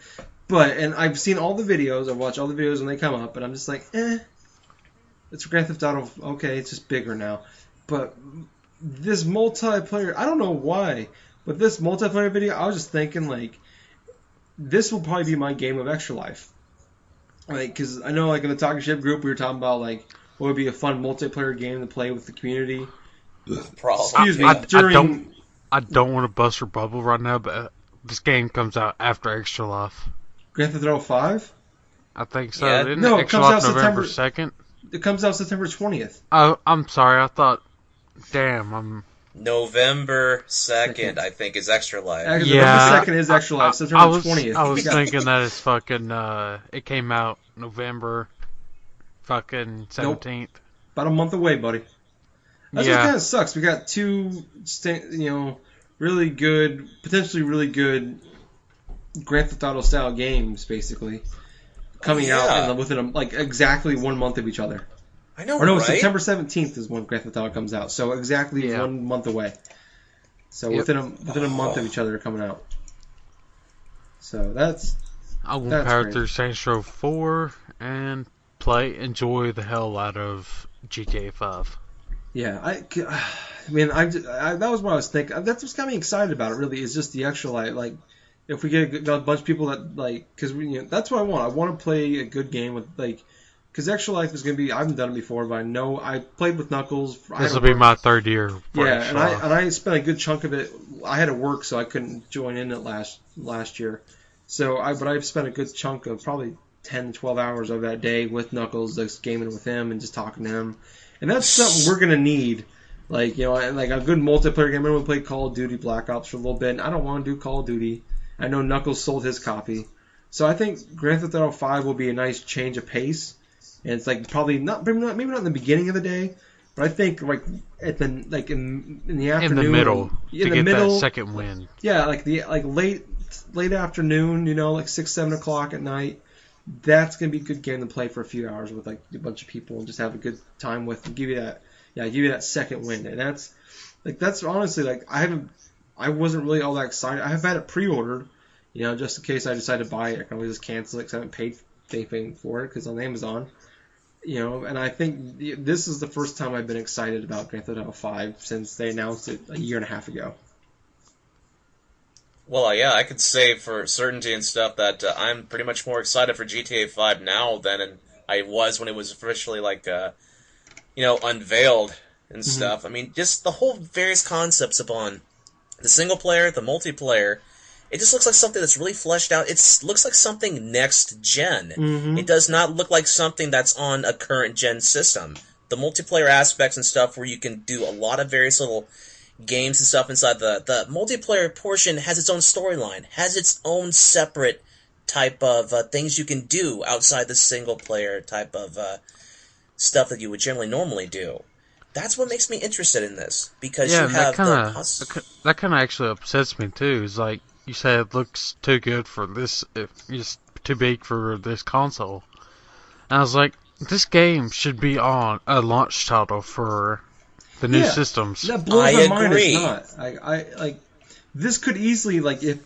And I've seen all the videos. I've watched all the videos when they come up, and I'm just like, it's Grand Theft Auto. Okay, it's just bigger now. But this multiplayer, I don't know why, but this multiplayer video, I was just thinking like, this will probably be my game of Extra Life. Like, because I know, like, in the Talking Ship group, we were talking about, like, what would be a fun multiplayer game to play with the community. Excuse me. I don't want to bust your bubble right now, but this game comes out after Extra Life. Grand Theft Auto 5? I think so. Yeah. Isn't No, it Extra comes Life out November 2nd? It comes out September 20th. Oh, I'm sorry. I thought... Damn, November 2nd, I think, is Extra Life. Actually, November 2nd is Extra Life. September 20th. I was thinking that it's fucking... it came out November fucking 17th. Nope. About a month away, buddy. That's what kind of sucks. We got two, really good, potentially really good Grand Theft Auto style games, basically, coming out within exactly 1 month of each other. I know, or no, right? September 17th is when Grand Theft Auto comes out, so exactly 1 month away. So within a month of each other coming out. So that's. I will power through Saints Row 4 and enjoy the hell out of GTA 5. Yeah, that was what I was thinking. That's what's got me excited about it. Really, is just the extra like if we get a bunch of people that like, because that's what I want. I want to play a good game with like. Because Extra Life is going to be, I haven't done it before, but I know I played with Knuckles. This will be my third year. Yeah, and I spent a good chunk of it. I had to work, so I couldn't join in it last year. But I've spent a good chunk of probably 10 to 12 hours of that day with Knuckles, just gaming with him and just talking to him. And that's something we're going to need. Like, like a good multiplayer game. I remember we played Call of Duty Black Ops for a little bit, and I don't want to do Call of Duty. I know Knuckles sold his copy. So I think Grand Theft Auto 5 will be a nice change of pace. And it's like probably maybe not in the beginning of the day, but I think like at the in the afternoon, in the middle, in the middle, that second win. Yeah, like late afternoon, like 6-7 o'clock at night. That's gonna be a good game to play for a few hours with like a bunch of people and just have a good time with and give you that second win. And that's honestly like I wasn't really all that excited. I have had it pre-ordered, just in case I decide to buy it. I can always just cancel it because I haven't paid anything for it because on Amazon. And I think this is the first time I've been excited about Grand Theft Auto 5 since they announced it a year and a half ago. Well, yeah, I could say for certainty and stuff that I'm pretty much more excited for GTA 5 now than I was when it was officially, unveiled and stuff. I mean, just the whole various concepts upon the single player, the multiplayer. It just looks like something that's really fleshed out. It looks like something next gen. Mm-hmm. It does not look like something that's on a current gen system. The multiplayer aspects and stuff where you can do a lot of various little games and stuff inside the multiplayer portion has its own storyline, has its own separate type of things you can do outside the single player type of stuff that you would generally normally do. That's what makes me interested in this, because you have that kind of actually upsets me too. Is like, you say it looks too good for this, it's too big for this console. And I was like, this game should be on a launch title for the new systems. That blows my mind. It's not. I this could easily if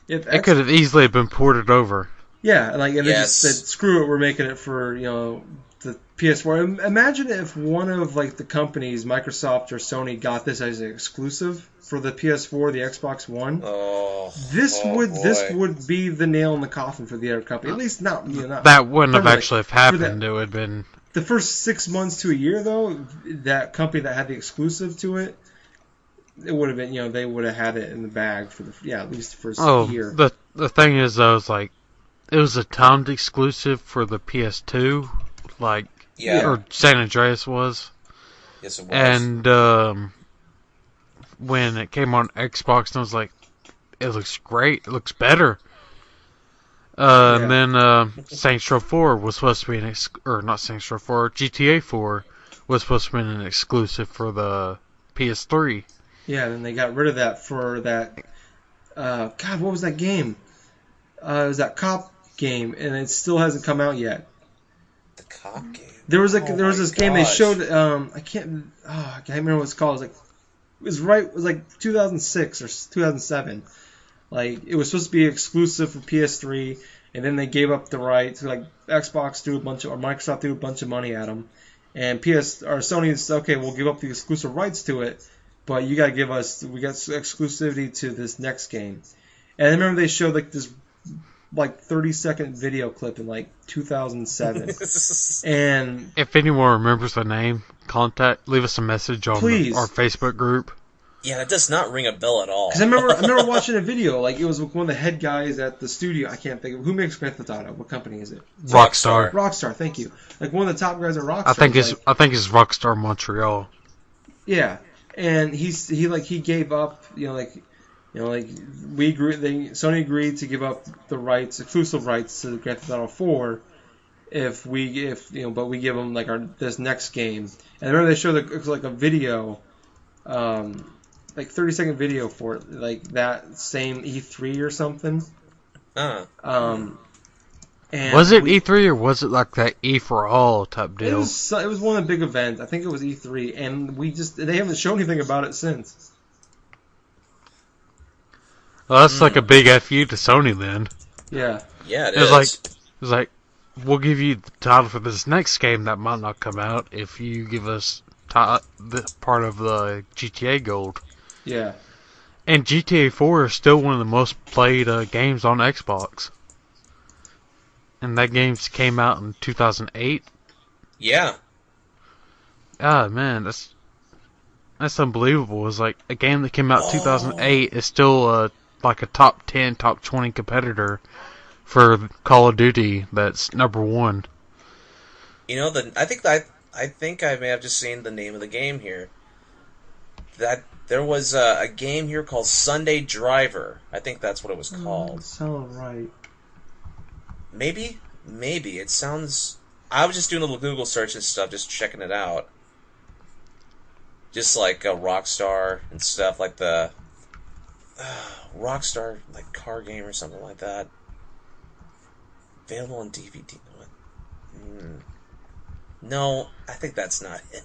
it could have easily been ported over. Yeah, they just said, screw it, we're making it for the PS4. Imagine if one of like the companies, Microsoft or Sony, got this as an exclusive for the PS4, the Xbox One. This would be the nail in the coffin for the other company. At least not that wouldn't have actually have happened. It would have been the first 6 months to a year though. That company that had the exclusive to it, it would have been they would have had it in the bag for at least the first year. The thing is though, is like it was a timed exclusive for the PS2, like or San Andreas was. Yes, it was. And when it came on Xbox, I was like, it looks great. It looks better. And then Saints Row 4 was supposed to be not Saints Row 4, GTA 4 was supposed to be an exclusive for the PS3. Yeah, then they got rid of that for that. God, what was that game? It was that cop game, and it still hasn't come out yet. The cop game. There was this game they showed. I can't remember what it's called. It was like 2006 or 2007. Like it was supposed to be exclusive for PS3, and then they gave up the rights. Like Xbox Microsoft threw a bunch of money at them, and Sony said, okay, we'll give up the exclusive rights to it, but you got to give us exclusivity to this next game. And I remember they showed like this 30-second video clip in like 2007. And if anyone remembers the name, leave us a message on our Facebook group. Yeah, that does not ring a bell at all. Because I remember watching a video. Like it was one of the head guys at the studio. I can't think of who makes Grand Theft Auto. What company is it? Rockstar. Rockstar. Thank you. Like one of the top guys at Rockstar. I think it's Rockstar Montreal. Yeah, and he gave up. Sony agreed to give up the exclusive rights to Grand Theft Auto 4 but we give them this next game. And I remember they showed a video, 30-second video for it, like that same E3 or something. And was it E3 or was it like that E for all type deal? It was one of the big events. I think it was E3, and they haven't shown anything about it since. Well, that's like a big FU to Sony then. Yeah. Yeah, it is. It's like, we'll give you the title for this next game that might not come out if you give us the part of the GTA Gold. Yeah. And GTA 4 is still one of the most played games on Xbox. And that game came out in 2008. Yeah. Ah, man, that's unbelievable. It's like a game that came out in 2008 is still like a top 10, top 20 competitor for Call of Duty. That's number 1. I think I may have just seen the name of the game here. That there was a game here called Sunday Driver. I think that's what it was called. Sounds right. Maybe it sounds. I was just doing a little Google search and stuff, just checking it out. Just like Rockstar and stuff, like the Rockstar like car game or something like that. Available on DVD. No, I think that's not it.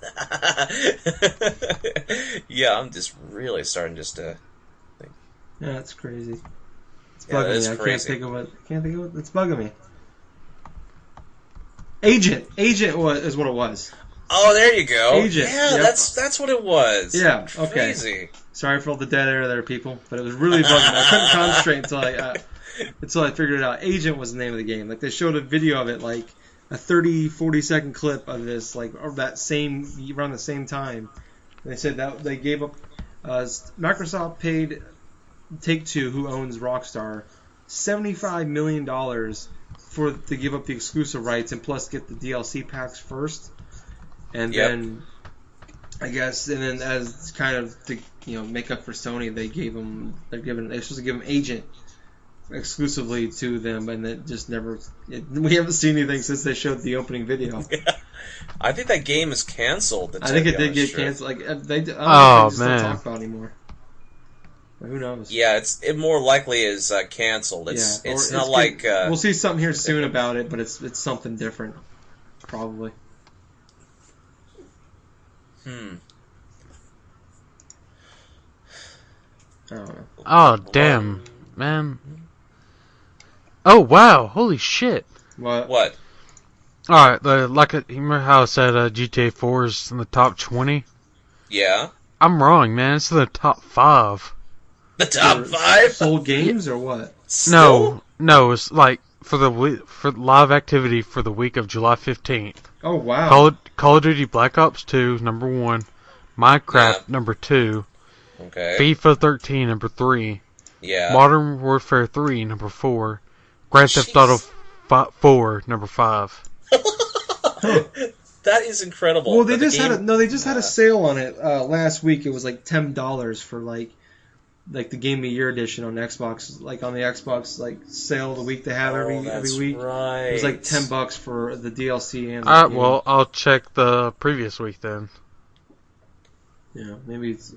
Yeah, I'm just really starting just to think. Yeah, that's crazy. It's bugging me. I can't think of it. It's bugging me. Agent is what it was. Oh, there you go. Agent. Yeah, yep. that's what it was. Yeah. Okay. Crazy. Sorry for all the dead air there, people, but it was really bugging me. I couldn't concentrate until I figured it out. Agent was the name of the game. Like they showed a video of it, like a 30-40 second clip of this, like around the same time. And they said that they gave up. Microsoft paid Take-Two, who owns Rockstar, $75 million to give up the exclusive rights and plus get the DLC packs first. And then, I guess, as kind of to make up for Sony, they're supposed to give them Agent exclusively to them, and it just never. We haven't seen anything since they showed the opening video. I think that game is canceled. I think it did get canceled. Like I don't think they just don't talk about it anymore. But who knows? Yeah, it more likely is canceled. It's not like we'll see something here soon about it, but it's something different, probably. I don't know. Oh damn, man! Oh wow! Holy shit! What? Alright, you remember how I said GTA 4 is in the top 20? Yeah. I'm wrong, man. It's in the top 5. The top 5? Sold games or what? Still? No, it's like for live activity for the week of July 15th. Oh, wow. Call of Duty Black Ops 2, number 1. Minecraft, number 2. Okay. FIFA 13, number 3. Yeah. Modern Warfare 3, number 4. Grand Theft Auto 4, number 5. That is incredible. Well, they just had a sale on it last week. It was like $10 for like the Game of the Year edition on Xbox, like on the Xbox sale of the week they have every week. Right. It was like $10 for the DLC and. Well, I'll check the previous week then. Yeah, maybe it's.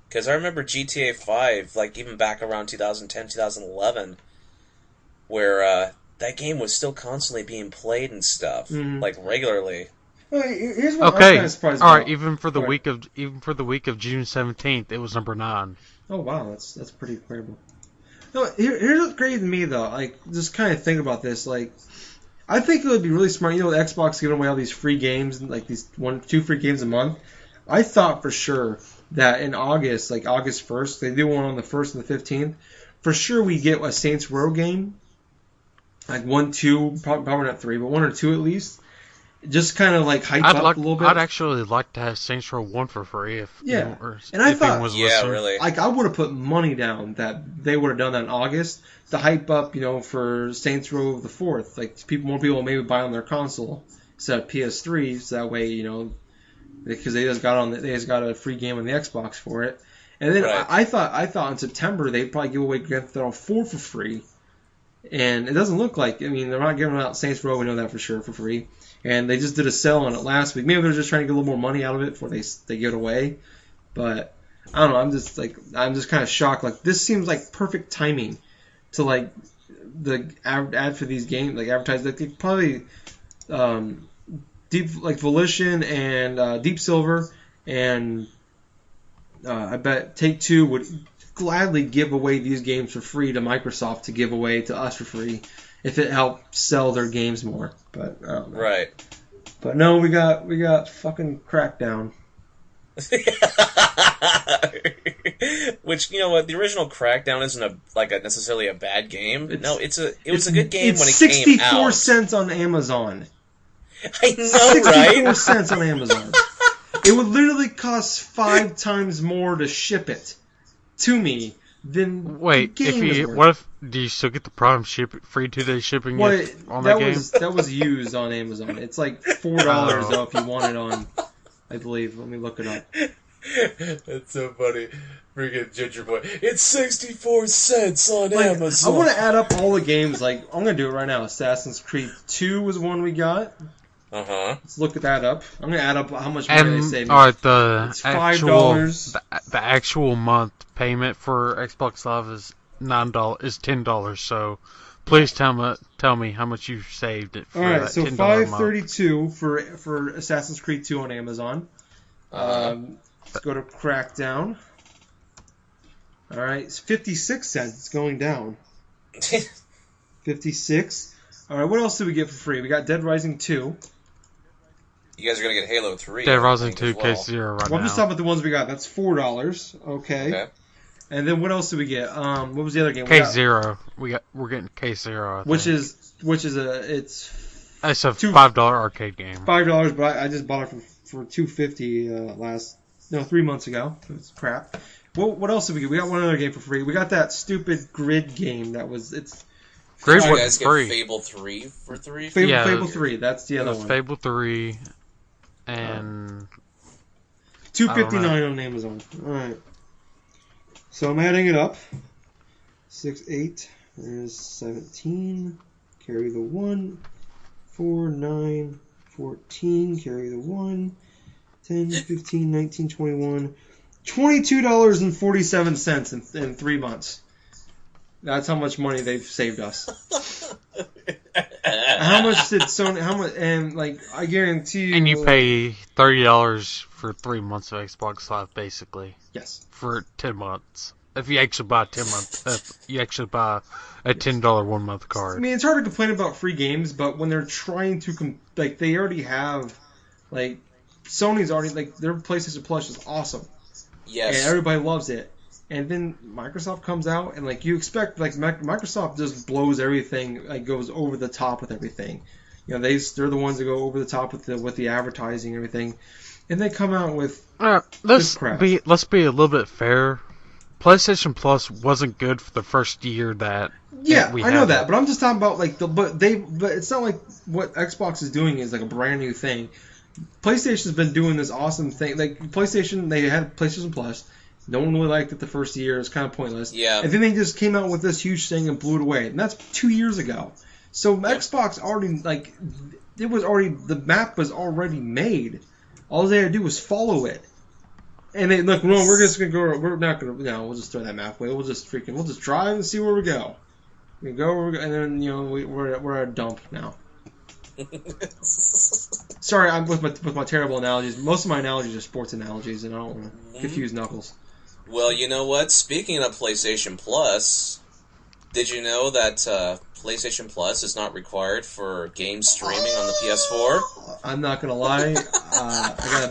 Because I remember GTA 5, like even back around 2010, 2011, where that game was still constantly being played and stuff, like regularly. Well, here's what I was kind of surprised about. All right, even for the week of June 17th, it was number 9. Oh wow, that's pretty incredible. No, here's what's great to me though. Like, just kind of think about this. Like, I think it would be really smart. You know, with Xbox giving away all these free games, like these 2 free games a month. I thought for sure that in August, like August 1st, they do one on the 1st and the 15th. For sure, we get a Saints Row game, like 1, 2, probably not 3, but 1 or 2 at least. Just kind of like hype up a little bit. I'd actually like to have Saints Row 1 for free if and I thought really. Like I would have put money down that they would have done that in August to hype up, for Saints Row the 4th. Like more people will maybe buy on their console instead of PS3, so that way because they just got a free game on the Xbox for it. And then I thought in September they'd probably give away Grand Theft Auto 4 for free. And it doesn't look like, they're not giving out Saints Row, we know that for sure, for free. And they just did a sale on it last week. Maybe they're just trying to get a little more money out of it before they give it away. But I don't know. I'm just kind of shocked. Like, this seems like perfect timing to the ad for these games, like advertise. Like, they probably Volition and Deep Silver and I bet Take-Two would gladly give away these games for free to Microsoft to give away to us for free if it helped sell their games more. But I don't know. Right. But no, we got fucking Crackdown. Which, you know what, the original Crackdown isn't necessarily a bad game. It was a good game when it came out. 64 cents on Amazon. I know, right? 64 cents on Amazon. It would literally cost 5 times more to ship it to me than Wait, the game is worth. Do you still get the Prime free 2-day shipping Well, on that game? That was used on Amazon. It's like $4 though if you want it on, I believe. Let me look it up. That's so funny. Freaking Gingerboy. It's 64 cents on Amazon. I want to add up all the games. I'm going to do it right now. Assassin's Creed 2 was one we got. Uh-huh. Let's look at that up. I'm going to add up how much money they saved me. Alright, it's $5. The actual month payment for Xbox Live is $10, so please tell me how much you saved it for. Alright, that so $10 $5.32 for Assassin's Creed 2 on Amazon. Let's go to Crackdown. Alright, it's 56 cents. It's going down. 56. Alright, what else did we get for free? We got Dead Rising 2. You guys are going to get Halo 3. Dead Rising 2 K0 right now. I'm just talking about the ones we got. That's $4. Okay. And then what else did we get? What was the other game? K0. We're getting K0. Which is it's a $5 arcade game. $5, but I just bought it for $2.50 3 months ago. It's crap. What else did we get? We got one other game for free. We got that stupid Grid game that was Grid you was guys free. Get Fable 3 for 3? Fable 3, that's the other one. Fable 3 and $2.59 on Amazon. Alright. So I'm adding it up. 6, 8, there's 17, carry the 1, 4, 9, 14, carry the 1, 10, 15, 19, 21, $22.47 in 3 months. That's how much money they've saved us. How much did Sony? How much? And I guarantee you. And you pay $30 for 3 months of Xbox Live, basically. Yes. For 10 months. If you actually buy a $10 1 month I card. mean, it's hard to complain about free games, but when they're trying to they already have, like, Sony's already, like, their PlayStation Plus is awesome. Yes. And everybody loves it. And then Microsoft comes out, and, like, you expect, like, Microsoft just blows everything, like, goes over the top with everything. You know, they're the ones that go over the top with the advertising and everything. And they come out with let's crap. be a little bit fair. PlayStation Plus wasn't good for the first year that we I know had that, it. but I'm just talking about like but it's not like what Xbox is doing is like a brand new thing. PlayStation's been doing this awesome thing. Like PlayStation, they had PlayStation Plus. No one really liked it the first year. It's kind of pointless. Yeah. And then they just came out with this huge thing and blew it away. And that's 2 years ago. So Xbox already the map was already made. All they had to do was follow it. And they look, no, we're just gonna go. We're not gonna. No, we'll just throw that map away. We'll just drive and see where we go. We go where we go, and then we're at a dump now. Sorry, I'm with my terrible analogies. Most of my analogies are sports analogies, and I don't want to confuse Knuckles. Well, you know what? Speaking of PlayStation Plus, did you know that PlayStation Plus is not required for game streaming on the PS4? I'm not gonna lie.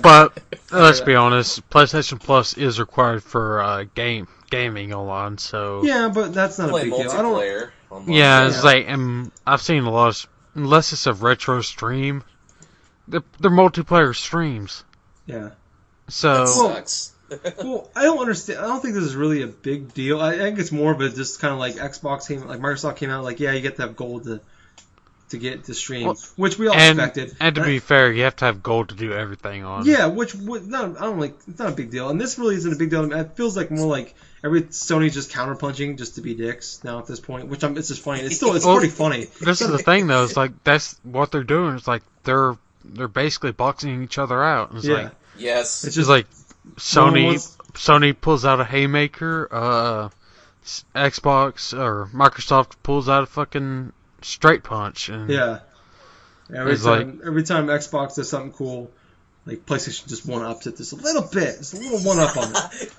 But let's be honest, PlayStation Plus is required for gaming online. So yeah, but that's not a big deal. I don't. Multiplayer. Yeah, it's like I've seen a lot of, unless it's a retro stream, they're multiplayer streams. Yeah. So that sucks. Well, I don't understand. I don't think this is really a big deal. I think it's more of a just kind of like Microsoft came out like, yeah, you get to have gold to get to stream, which we all expected. And to be fair, you have to have gold to do everything on. Yeah, it's not a big deal, and this really isn't a big deal. It feels like more like Sony's just counterpunching just to be dicks now at this point, which it's just funny. It's pretty funny. This is the thing though. It's like that's what they're doing. It's like they're basically boxing each other out. It's like yes, it's just like Sony pulls out a haymaker. Xbox or Microsoft pulls out a fucking straight punch. And every time Xbox does something cool, like PlayStation just one-ups it just a little bit, just a little one-up on it.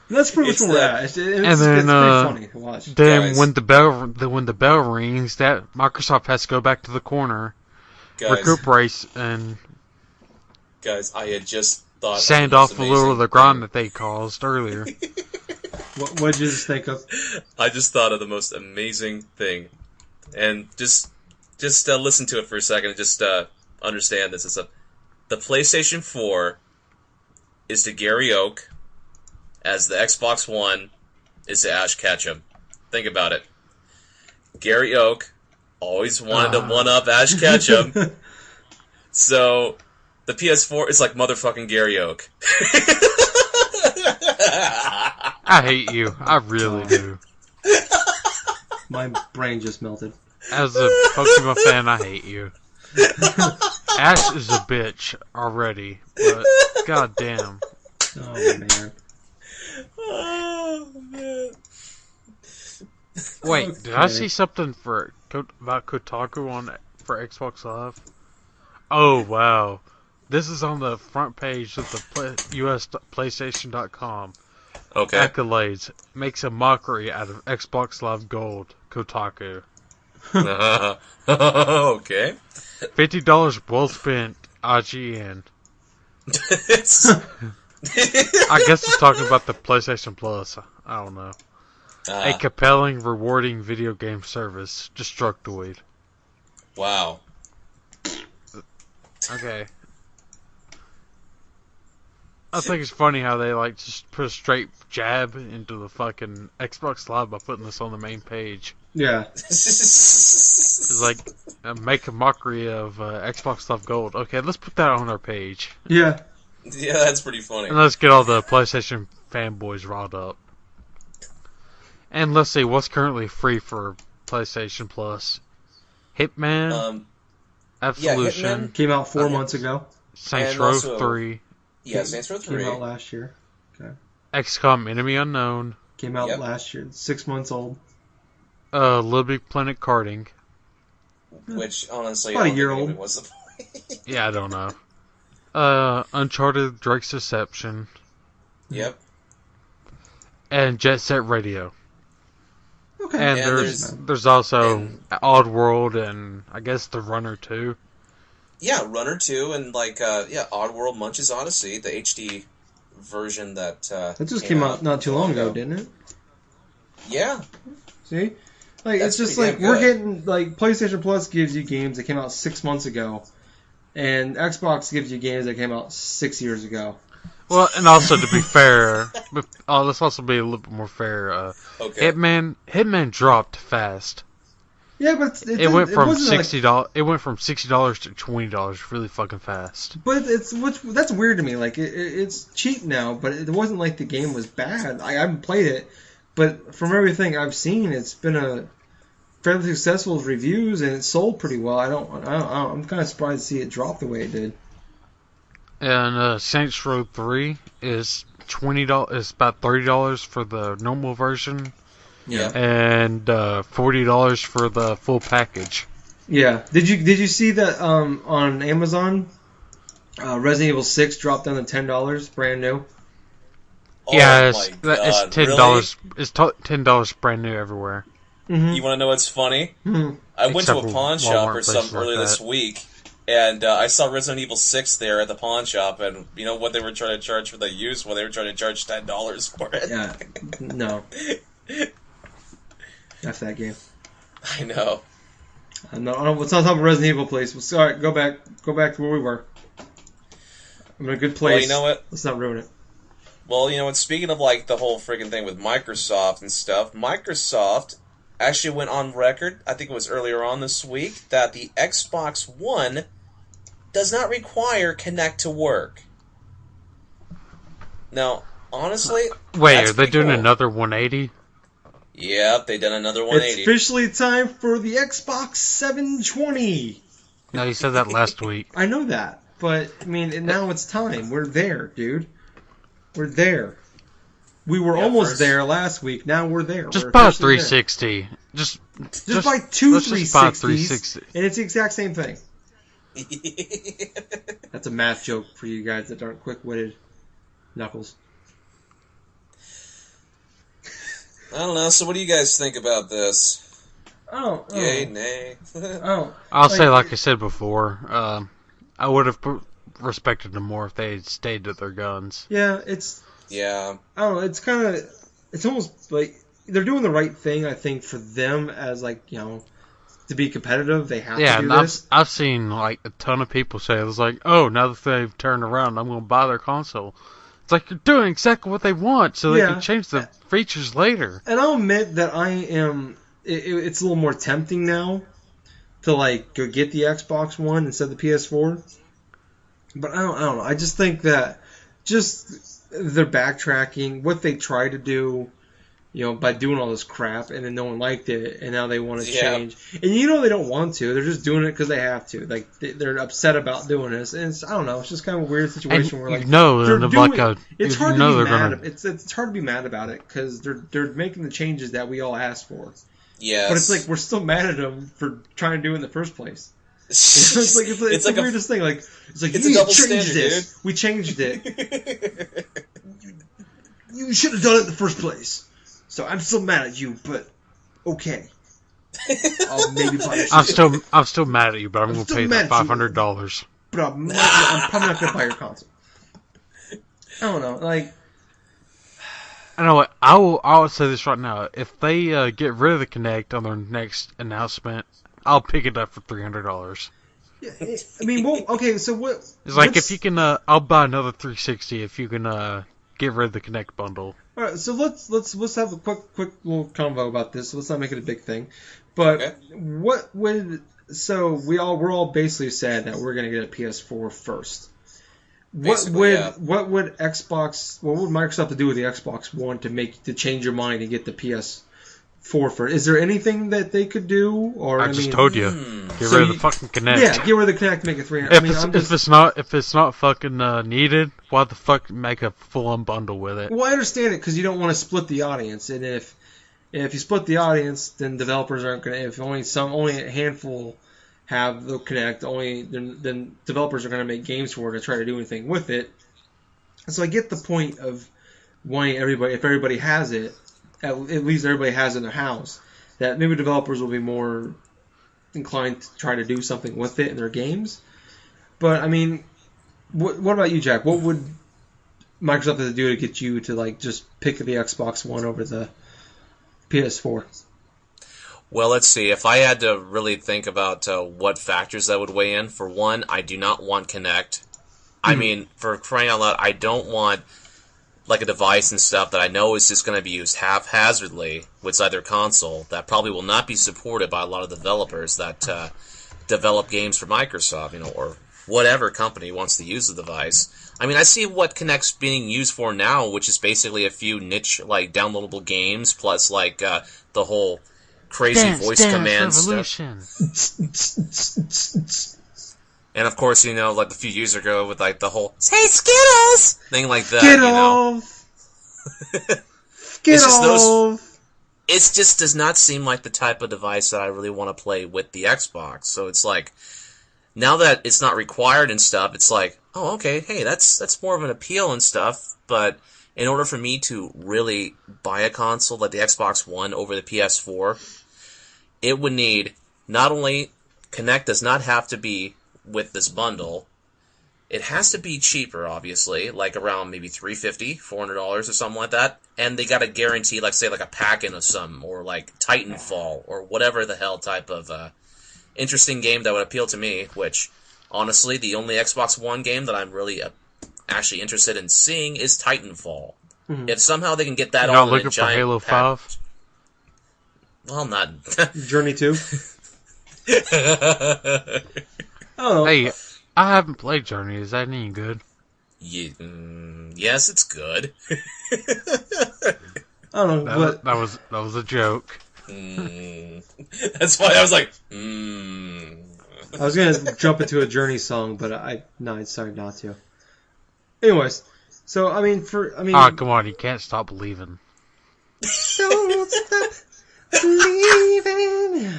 And that's pretty much where we're at. It's pretty funny to watch. Then when the bell rings, that Microsoft has to go back to the corner, recuperate, and I had just thought sand off a little of the ground that they caused earlier. What did you just think of? I just thought of the most amazing thing, and just listen to it for a second and just understand this. It's the PlayStation 4 is to Gary Oak as the Xbox One is to Ash Ketchum. Think about it. Gary Oak always wanted to one-up Ash Ketchum, so the PS4 is like motherfucking Gary Oak. I hate you. I really do. My brain just melted. As a Pokemon fan, I hate you. Ash is a bitch already, but goddamn. Oh man. Oh man. Wait, did I see something about Kotaku for Xbox Live? Oh wow. This is on the front page of the US PlayStation.com. Okay. Accolades makes a mockery out of Xbox Live Gold. Kotaku. Okay. $50 well spent. IGN. I guess it's talking about the PlayStation Plus. I don't know. A compelling, rewarding video game service. Destructoid. Wow. Okay. I think it's funny how they just put a straight jab into the fucking Xbox Live by putting this on the main page. Yeah. It's like make a mockery of Xbox Live Gold. Okay, let's put that on our page. Yeah. Yeah, that's pretty funny. And let's get all the PlayStation fanboys riled up. And let's see what's currently free for PlayStation Plus. Hitman, Absolution, yeah, Hitman came out 4 months ago. Saints Row 3. Yeah, Saints Row 3. Came out last year. Okay. XCOM Enemy Unknown. Came out last year. 6 months old. Little Big Planet Karting. Which, honestly, about a year old. Was the point. Yeah, I don't know. Uncharted Drake's Deception. Yep. and Jet Set Radio. Okay. And there's also Oddworld and I guess the Runner 2. Yeah, Runner 2 and Oddworld Munch's Odyssey, the HD version that just came out not too long ago, didn't it? Yeah. See? Like, That's it's just pretty like, damn we're good. getting, like, PlayStation Plus gives you games that came out 6 months ago, and Xbox gives you games that came out 6 years ago. Well, and also to be fair, let's also be a little bit more fair. Okay. Hitman dropped fast. Yeah, but It went from $60. $60. It went from $60 to $20 really fucking fast. But that's weird to me. Like, it's cheap now, but it wasn't like the game was bad. I haven't played it, but from everything I've seen, it's been a fairly successful reviews, and it sold pretty well. I'm kind of surprised to see it drop the way it did. And Saints Row 3 is $20. It's about $30 for the normal version. Yeah. And $40 for the full package. Yeah. Did you see that on Amazon? Resident Evil 6 dropped down to $10, brand new. Yeah, oh it's my $10. God, really? It's $10 brand new everywhere. Mm-hmm. You want to know what's funny? Mm-hmm. I went to Except a for pawn shop Walmart or places something like earlier this that. week, and I saw Resident Evil 6 there at the pawn shop, and you know what they were trying to charge for the used one? They were trying to charge $10 for it. Yeah. No. That's that game. I know. It's on top of Resident Evil, please. All right, go back to where we were. I'm in a good place. Well, you know what? Let's not ruin it. Well, you know what? Speaking of like the whole friggin' thing with Microsoft and stuff, Microsoft actually went on record, I think it was earlier on this week, that the Xbox One does not require Kinect to work. Now, honestly, Wait, that's are they pretty doing cool. another 180? Yep, they done another It's 180. officially time for the Xbox 720. No, you said that last week. I know that, but I mean, now it's time. We're there, dude. We're there. We were almost there last week. Now we're there. Just We're buy a officially 360. there. Just buy two let's just buy a 360s, 360. and it's the exact same thing. That's a math joke for you guys that aren't quick-witted. Knuckles. I don't know, so what do you guys think about this? Oh. Yay, nay? I'll say, like I said before, I would have respected them more if they had stayed to their guns. Yeah, it's... Yeah. I don't know, it's kind of... It's almost like... They're doing the right thing, I think, for them as, like, you know... To be competitive, they have to do this. I've seen, like, a ton of people say, it's like, oh, now that they've turned around, I'm going to buy their console. It's like, you're doing exactly what they want, so they can change the features later. And I'll admit that I am... It's a little more tempting now to, like, go get the Xbox One instead of the PS4. But I don't know. I just think that just their backtracking, what they try to do, you know, by doing all this crap, and then no one liked it, and now they want to change. And you know they don't want to. They're just doing it because they have to. Like, they're upset about doing this. And it's, I don't know. It's just kind of a weird situation where, like, it's hard to be mad about it because they're making the changes that we all asked for. Yes. But it's like we're still mad at them for trying to do it in the first place. It's the weirdest thing. Like, it's like, it's a double standard, this. Dude. We changed it. You should have done it in the first place. So I'm still mad at you, but okay. I'll maybe buy your system. I'm still mad at you, but I'm going to pay that $500. But I'm probably not going to buy your console. I don't know. Like, I know what I will say this right now. If they get rid of the Kinect on their next announcement, I'll pick it up for $300. I mean, well, okay. So what? It's like if you can, I'll buy another 360 if you can get rid of the Kinect bundle. All right, so let's have a quick little convo about this. Let's not make it a big thing, but what would we're all basically said that we're gonna get a PS4 first. What would Xbox? What would Microsoft do with the Xbox One to change your mind and get the PS4 first? Is there anything that they could do? Or I just told you, get rid of the fucking Kinect. Yeah, get rid of the Kinect, make it 300. If it's not fucking needed, why the fuck make a full-on bundle with it? Well, I understand it because you don't want to split the audience, and if you split the audience, then developers aren't going to. If only a handful have the Kinect, then developers are going to make games for it to try to do anything with it. And so I get the point of wanting everybody, if everybody has it, at least everybody has it in their house, that maybe developers will be more inclined to try to do something with it in their games. But I mean, what about you, Jack? What would Microsoft have to do to get you to like just pick the Xbox One over the PS4? Well, let's see. If I had to really think about what factors that would weigh in, for one, I do not want Kinect. I mean, for crying out loud, I don't want like a device and stuff that I know is just going to be used haphazardly with either console that probably will not be supported by a lot of developers that develop games for Microsoft, or whatever company wants to use the device. I mean, I see what Kinect's being used for now, which is basically a few niche, like, downloadable games, plus, like, the whole crazy voice command revolution. stuff. And, of course, like, a few years ago with, like, the whole, "Hey, Skittles!" thing like that, Skittles! Skittles! It just does not seem like the type of device that I really want to play with the Xbox. So it's like, now that it's not required and stuff, it's like, oh, okay, hey, that's more of an appeal and stuff, but in order for me to really buy a console like the Xbox One over the PS4, it would need, not only, Kinect does not have to be with this bundle, it has to be cheaper, obviously, like around maybe $350, $400 or something like that, and they gotta guarantee, like, say, like a pack-in of some, or like Titanfall, or whatever the hell type of, interesting game that would appeal to me, which, honestly, the only Xbox One game that I'm really actually interested in seeing is Titanfall. Mm-hmm. If somehow they can get that on in a giant for Halo 5? Well, not... Journey 2? Oh. Hey, I haven't played Journey. Is that any good? Yeah, yes, it's good. I don't know, that was a joke. That's why I was like, I was gonna jump into a Journey song, but I decided not to. Anyways, so come on, you can't stop believing. Don't stop believing.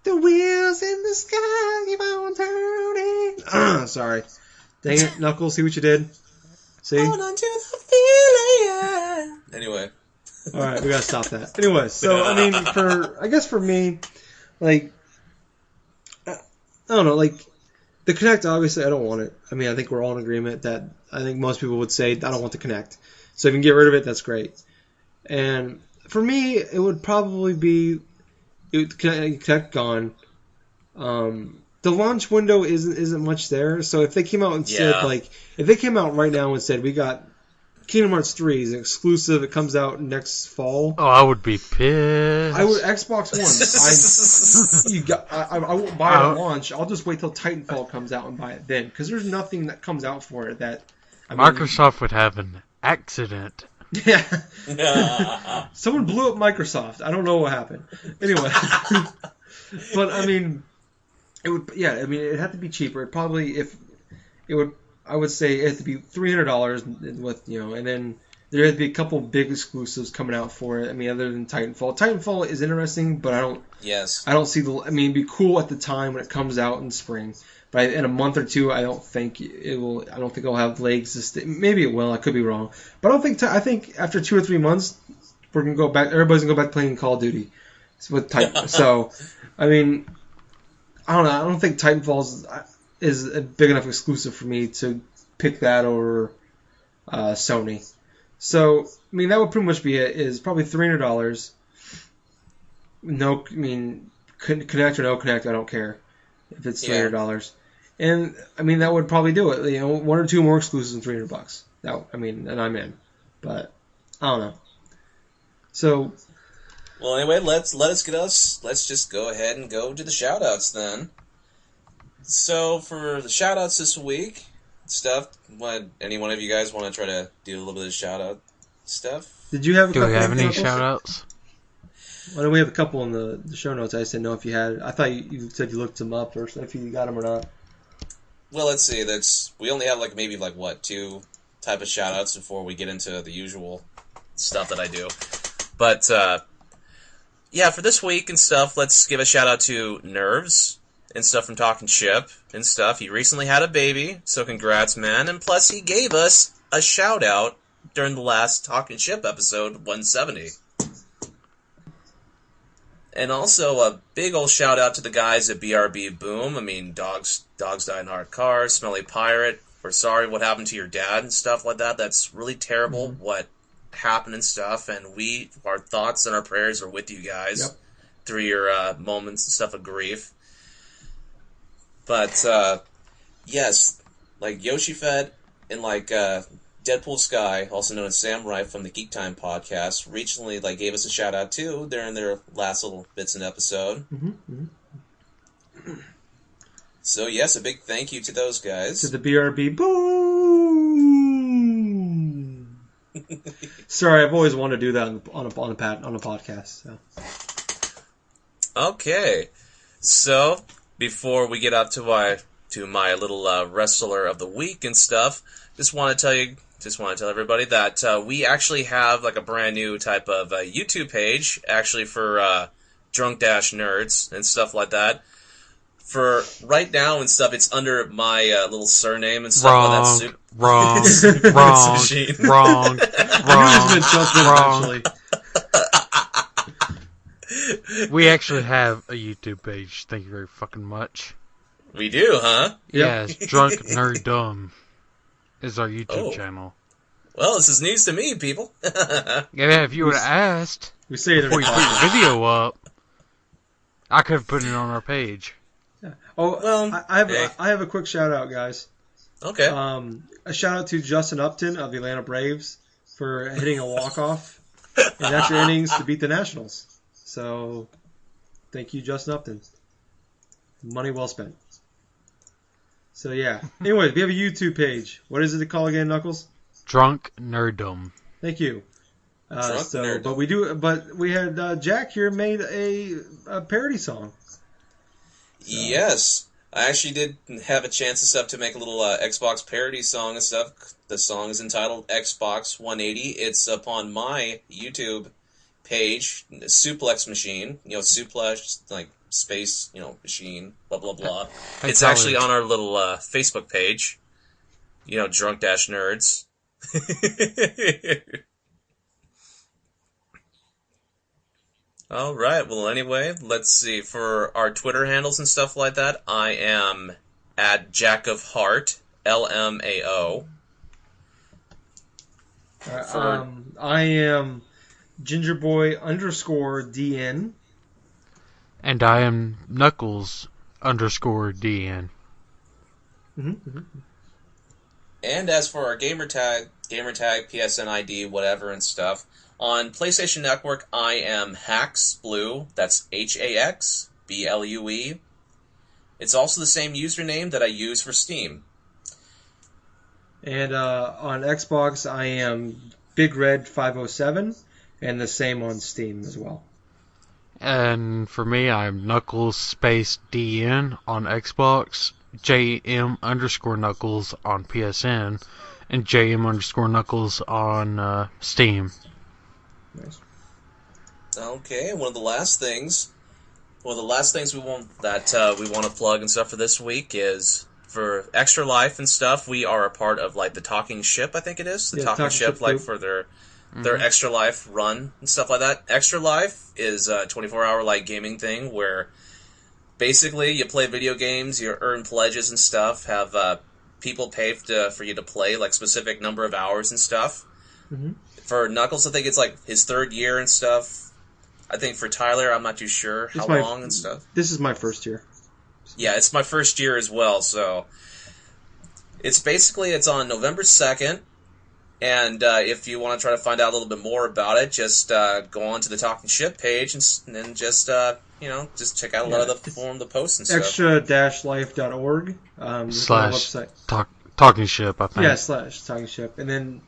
The wheels in the sky keep on turning. Sorry, dang it, Knuckles. See what you did? See? Hold on to the feeling. Anyway. All right, we gotta stop that. Anyway, so I guess for me, like, I don't know, like, the Kinect, obviously, I don't want it. I mean, I think we're all in agreement that I think most people would say I don't want the Kinect. So if you can get rid of it, that's great. And for me, it would probably be Kinect gone. The launch window isn't much there. So if they came out and said if they came out right now and said we got Kingdom Hearts 3 is an exclusive. It comes out next fall. Oh, I would be pissed. I would Xbox One. I won't buy it at launch. I'll just wait till Titanfall comes out and buy it then, because there's nothing that comes out for it that. Microsoft would have an accident. Yeah. Someone blew up Microsoft. I don't know what happened. Anyway, but it would. Yeah, it had to be cheaper. It probably I would say it had to be $300 with, and then there had to be a couple big exclusives coming out for it. Other than Titanfall. Titanfall is interesting, but I don't see it'd be cool at the time when it comes out in spring. But in a month or two, I don't think it will. I don't think it'll have legs. Maybe it will. I could be wrong. But I think after 2 or 3 months, we're gonna go back. Everybody's gonna go back playing Call of Duty with Titan. So, I don't know. I don't think Titanfall is a big enough exclusive for me to pick that over Sony. So, that would pretty much be it. Is probably $300. No, Connect or no Connect, I don't care if it's $300. And that would probably do it. 1 or 2 more exclusives and $300. And I'm in. But I don't know. So, well, anyway, let's just go ahead and go to the shoutouts then. So for the shoutouts this week, any one of you guys want to try to do a little bit of shoutout stuff? Did you have? Do we have any shoutouts? Why don't we have a couple in the show notes? I just didn't know if you had. I thought you said you looked them up, or if you got them or not. Well, let's see. We only have maybe 2 type of shoutouts before we get into the usual stuff that I do. But for this week and stuff, let's give a shout out to Nerves and stuff from Talking Ship and stuff. He recently had a baby, so congrats, man. And plus, he gave us a shout out during the last Talking Ship episode 170. And also a big old shout out to the guys at BRB Boom. I mean, Dogs Die in Hard Cars, Smelly Pirate. We're sorry what happened to your dad and stuff like that. That's really terrible what happened and stuff. And our thoughts and our prayers are with you guys through your moments and stuff of grief. But yes, like Yoshi Fed and like Deadpool Sky, also known as Samurai from the Geek Time podcast, recently gave us a shout out too during their last little bits in episode. So yes, a big thank you to those guys. To the BRB boom. Sorry, I've always wanted to do that on a podcast. So. Okay, so before we get up to my little wrestler of the week and stuff, just want to tell everybody that we actually have a brand new type of YouTube page, actually for drunk-nerds and stuff like that. For right now and stuff, it's under my little surname and stuff like that. Wrong. We actually have a YouTube page. Thank you very fucking much. We do, huh? Yes, Drunk Nerd Dumb is our YouTube channel. Well, this is news to me, people. Yeah, if you would have asked we say it before you put your video up, I could have put it on our page. Yeah. Oh, well, I have a quick shout out, guys. Okay. A shout out to Justin Upton of the Atlanta Braves for hitting a walk-off in extra innings to beat the Nationals. So, thank you, Justin Upton. Money well spent. So, yeah. Anyways, we have a YouTube page. What is it called again, Knuckles? Drunk Nerddom. Thank you. Nerdom. But we had Jack here made a parody song. Yes. I actually did have a chance and stuff to make a little Xbox parody song and stuff. The song is entitled Xbox 180. It's upon my YouTube page, Suplex Machine. Suplex, space, machine, blah, blah, blah. It's actually on our little Facebook page. Drunk-Nerds. All right. Well, anyway, let's see. For our Twitter handles and stuff like that, I am at Jack of Heart, LMAO. I am Gingerboy _DN. And I am Knuckles _DN. And as for our gamertag, PSN ID, whatever and stuff, on PlayStation Network, I am HaxBlue. That's HaxBlue. It's also the same username that I use for Steam. And on Xbox, I am BigRed507, and the same on Steam as well. And for me, I'm Knuckles DN on Xbox, JM _Knuckles on PSN, and JM _Knuckles on Steam. Nice. Okay, one of the last things we want to plug and stuff for this week is for Extra Life and stuff. We are a part of the Talking Ship, I think it is. The Talking Ship for their Extra Life run and stuff like that. Extra Life is a 24-hour gaming thing where basically you play video games, you earn pledges and stuff, have people pay for you to play specific number of hours and stuff. For Knuckles, I think it's his third year and stuff. I think for Tyler, I'm not too sure how long and stuff. This is my first year. Yeah, it's my first year as well, so it's on November 2nd, and if you want to try to find out a little bit more about it, just go on to the Talking Ship page and then just check out a lot of the posts and stuff. Extra-life.org. / Talking Ship, I think. Yeah, / Talking Ship. And then,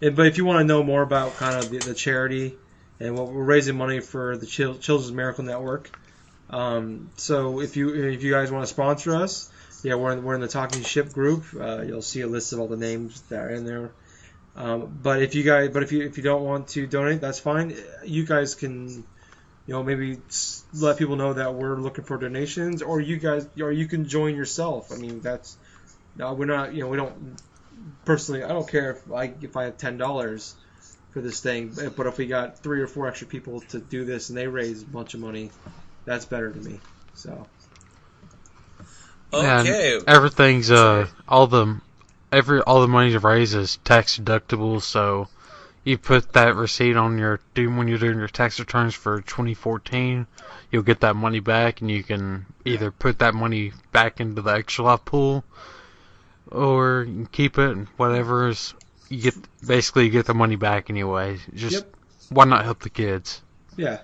but if you want to know more about kind of the charity and what we're raising money for the Children's Miracle Network. So if you guys want to sponsor us, we're in the Talking Ship group. You'll see a list of all the names that are in there. But if you don't want to donate, that's fine. You guys can, maybe let people know that we're looking for donations, or you can join yourself. I mean, we're not, we don't personally, I don't care if I have $10 for this thing, but if we got 3 or 4 extra people to do this and they raise a bunch of money, that's better to me. So. Okay. And everything's all the money raised is tax deductible, so you put that receipt on when you're doing your tax returns for 2014, you'll get that money back, and you can either put that money back into the extra life pool, or you can keep it, and you get the money back anyway. Just why not help the kids? Yeah.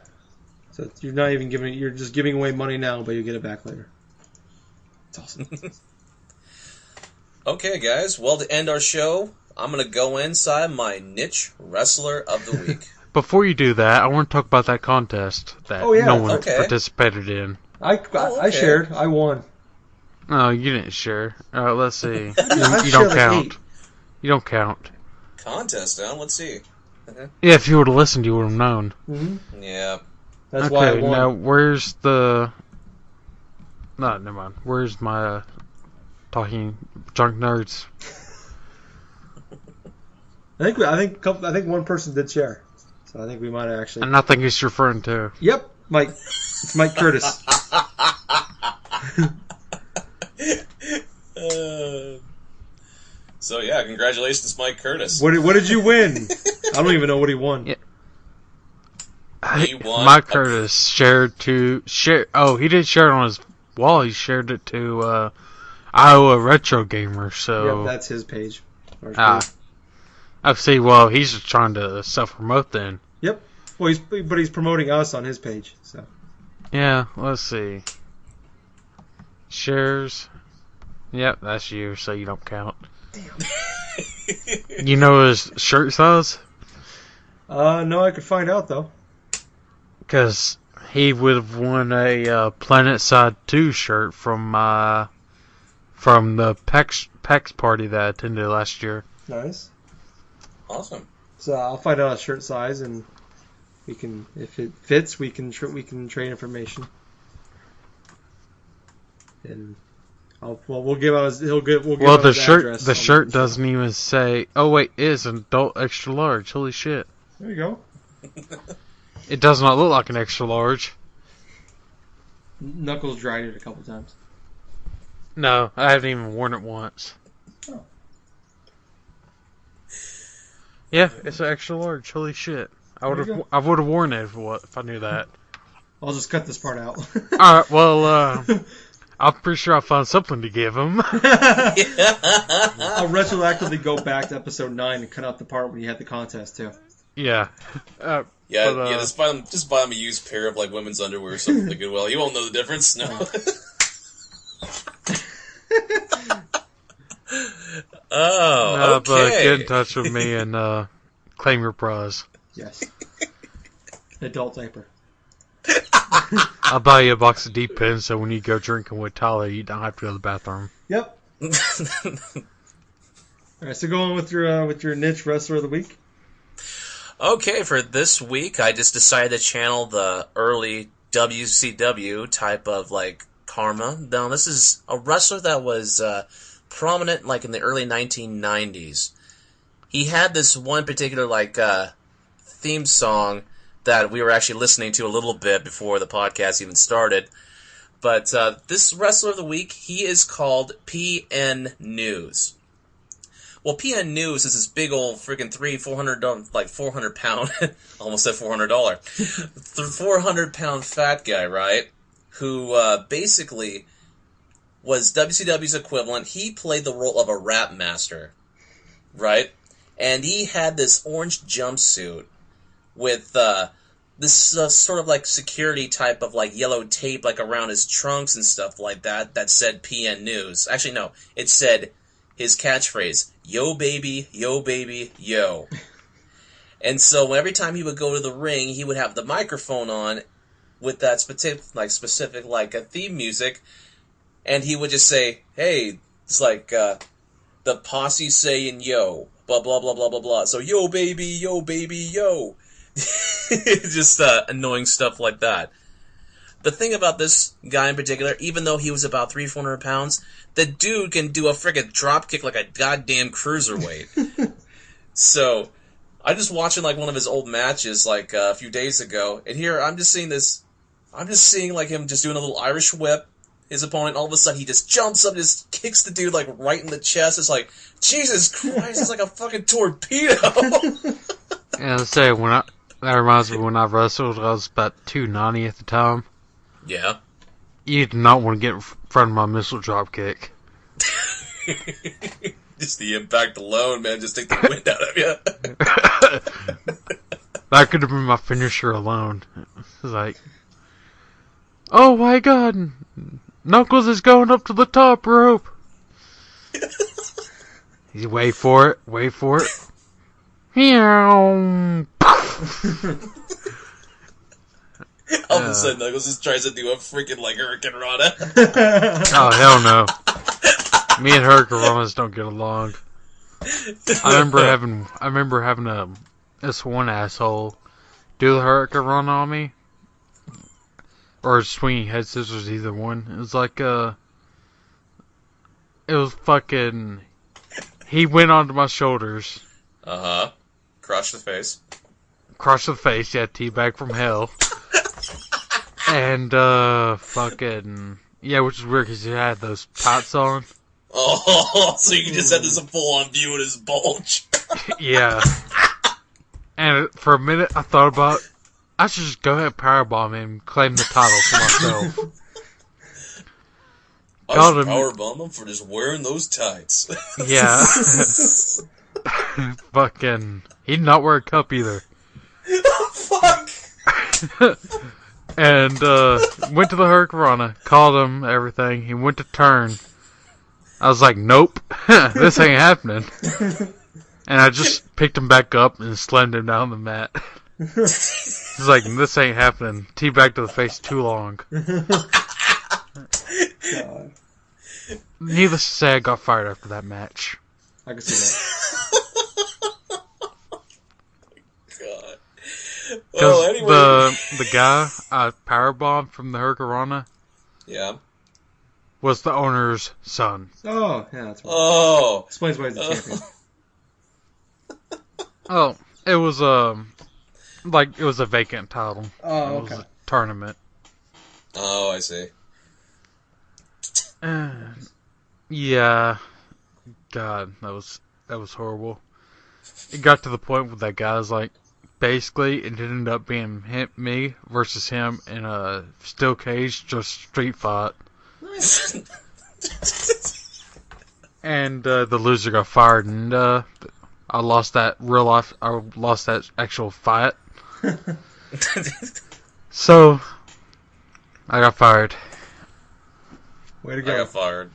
So you're just giving away money now, but you get it back later. It's awesome. Okay, guys. Well, to end our show, I'm going to go inside my niche wrestler of the week. Before you do that, I want to talk about that contest that no one participated in. I shared. I won. No, you didn't share. Let's see. You don't count. You don't count. Contest, huh? Let's see. Yeah, if you would have listened, you would have known. Mm-hmm. Yeah. That's why I won. Now, where's the... No, never mind. Where's my talking drunk nerds? I think one person did share, so I think we might have actually. And I think it's your friend too. Yep, Mike. It's Mike Curtis. So yeah, congratulations, Mike Curtis. What did you win? I don't even know what he won. Yeah. He won. Mike Curtis shared. Oh, he did share it on his wall. He shared it to Iowa Retro Gamer. So yep, that's his page. I see. Well, he's just trying to self-promote then. Yep. Well, he's promoting us on his page. So. Yeah. Let's see. Shares. Yep, that's you. So you don't count. Damn. You know his shirt size? No, I could find out though. Because he would have won a Planet Side 2 shirt from the PAX party that I attended last year. Nice. Awesome. So I'll find out a shirt size, and we can, if it fits, we can trade information. And we'll give out his the shirt address. The shirt doesn't even say. Oh wait, it is an adult extra large. Holy shit! There you go. It does not look like an extra large. Knuckles dried it a couple times. No, I haven't even worn it once. Oh. Yeah, it's an extra large. Holy shit! I would have worn it if I knew that. I'll just cut this part out. All right. Well, I'm pretty sure I'll find something to give him. I'll retroactively go back to episode 9 and cut out the part when you had the contest too. Yeah. Just buy him a used pair of like women's underwear or something at Goodwill. You won't know the difference. No. Oh, okay. But get in touch with me and claim your prize. Yes. Adult diaper. I'll buy you a box of deep pins so when you go drinking with Tyler, you don't have to go to the bathroom. Yep. Alright, so go on with your niche wrestler of the week. Okay, for this week, I just decided to channel the early WCW type of, like, karma. Now, this is a wrestler that was prominent, like, in the early 1990s. He had this one particular, like, theme song that we were actually listening to a little bit before the podcast even started. But this wrestler of the week, he is called PN News. Well, PN News is this big old freaking 400 pound, almost said $400, 400 pound fat guy, right? Who basically was WCW's equivalent. He played the role of a rap master, right? And he had this orange jumpsuit with this sort of like security type of like yellow tape like around his trunks and stuff like that said PN News. Actually, no, it said his catchphrase, yo baby, yo. And so every time he would go to the ring, he would have the microphone on with that specific like a theme music, and he would just say, hey, it's like the posse saying yo, blah blah blah blah blah blah. So yo baby, yo. Just annoying stuff like that. the thing about this guy in particular, even though he was about 300-400 pounds, the dude can do a friggin' drop kick like a goddamn cruiserweight. So, I'm just watching like one of his old matches like a few days ago, and here I'm just seeing like him just doing a little Irish whip. His opponent, all of a sudden, he just jumps up and just kicks the dude like right in the chest. It's like, Jesus Christ, it's like a fucking torpedo. Yeah, let's say that reminds me when I wrestled. I was about 290 at the time. Yeah. You did not want to get in front of my missile drop kick. Just the impact alone, man, just take the wind out of you. That could have been my finisher alone. It's like, oh my God, Knuckles is going up to the top rope. You wait for it. Meow. All of a sudden, Knuckles just tries to do a freaking like Hurricane Rana. Oh hell no! Me and Hurricane Ranas don't get along. I remember having this one asshole do the Hurricane Rana on me, or swinging head scissors, either one. It was like it was fucking. He went onto my shoulders. Crush the face. Crush the face, yeah, teabag from hell. And, fucking... Yeah, which is weird because he had those tights on. Oh, so you just had this full-on view of his bulge. Yeah. And for a minute, I thought about... I should just go ahead and powerbomb him and claim the title for myself. I should powerbomb him for just wearing those tights. Yeah. Fucking... He did not wear a cup either. Fuck! And, went to the Hurricane, called him, everything. He went to turn. I was like, nope, this ain't happening. And I just picked him back up and slammed him down the mat. He's like, this ain't happening. Teabag to the face too long. God. Needless to say, I got fired after that match. I can see that. Because anyway. the guy I powerbombed from the Hurricane Yeah. was the owner's son. Oh, yeah, that's right. Oh. Explains why he's the champion. Oh, it was it was a vacant title. Oh, It was okay. a tournament. Oh, I see. Yeah. God, that was horrible. It got to the point where that guy was like, basically, it ended up being me versus him in a steel cage, just street fight. And the loser got fired, and I lost that actual fight. So I got fired. Way to go! I got fired.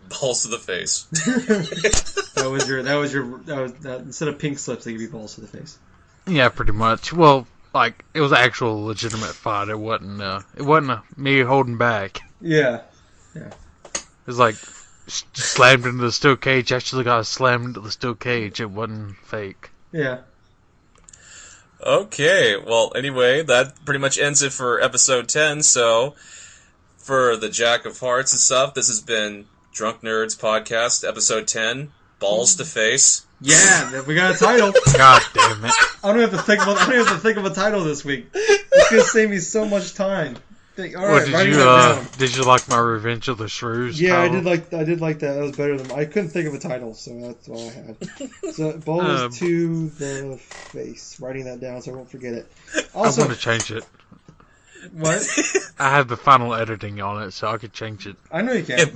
Balls to the face. That was instead of pink slips, they give you balls to the face. Yeah, pretty much. Well, like, it was an actual legitimate fight. It wasn't me holding back. Yeah. It was like, slammed into the steel cage, actually got slammed into the steel cage. It wasn't fake. Yeah. Okay, well, anyway, that pretty much ends it for episode 10, so for the Jack of Hearts and stuff, this has been Drunk Nerds Podcast, episode 10, Balls to Face. Yeah, we got a title. God damn it. I don't have to think of a title this week. It's gonna save me so much time. Did you like my Revenge of the Shrews? Yeah, title? I did like that. That was better than I couldn't think of a title, so that's all I had. So balls to the face. Writing that down so I won't forget it. Also, I want to change it. What? I have the final editing on it, so I could change it. I know you can.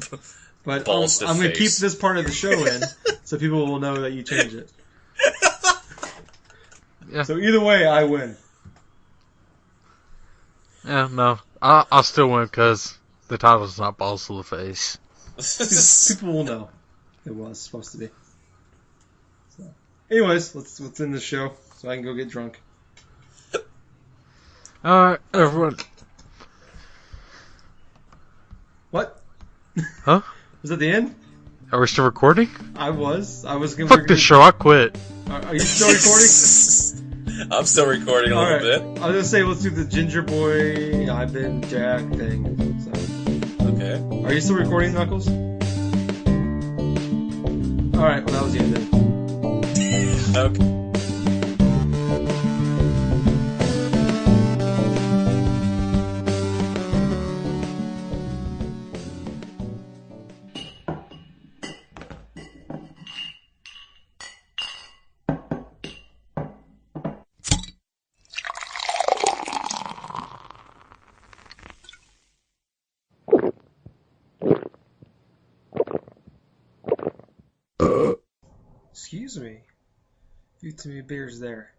But I'm going to keep this part of the show in, so people will know that you changed it. Yeah. So either way, I win. Yeah, no. I'll still win because the title's not balls to the face. People will know it was supposed to be. So, anyways, let's end the show so I can go get drunk. Alright, everyone. What? Huh? Was that the end? Are we still recording? I was gonna. Fuck this show, I quit. Are you still recording? I'm still recording a All little right. bit. I was gonna say let's do the Gingerboy, I've been Jack thing. So. Okay. Are you still recording, Knuckles? All right. Well, that was the end then. Okay. Excuse me. You too many beers there.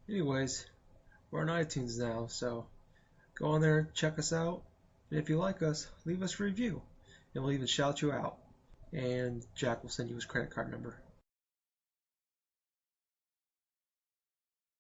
Anyways, we're on iTunes now, so go on there, check us out, and if you like us, leave us a review, and we'll even shout you out. And Jack will send you his credit card number.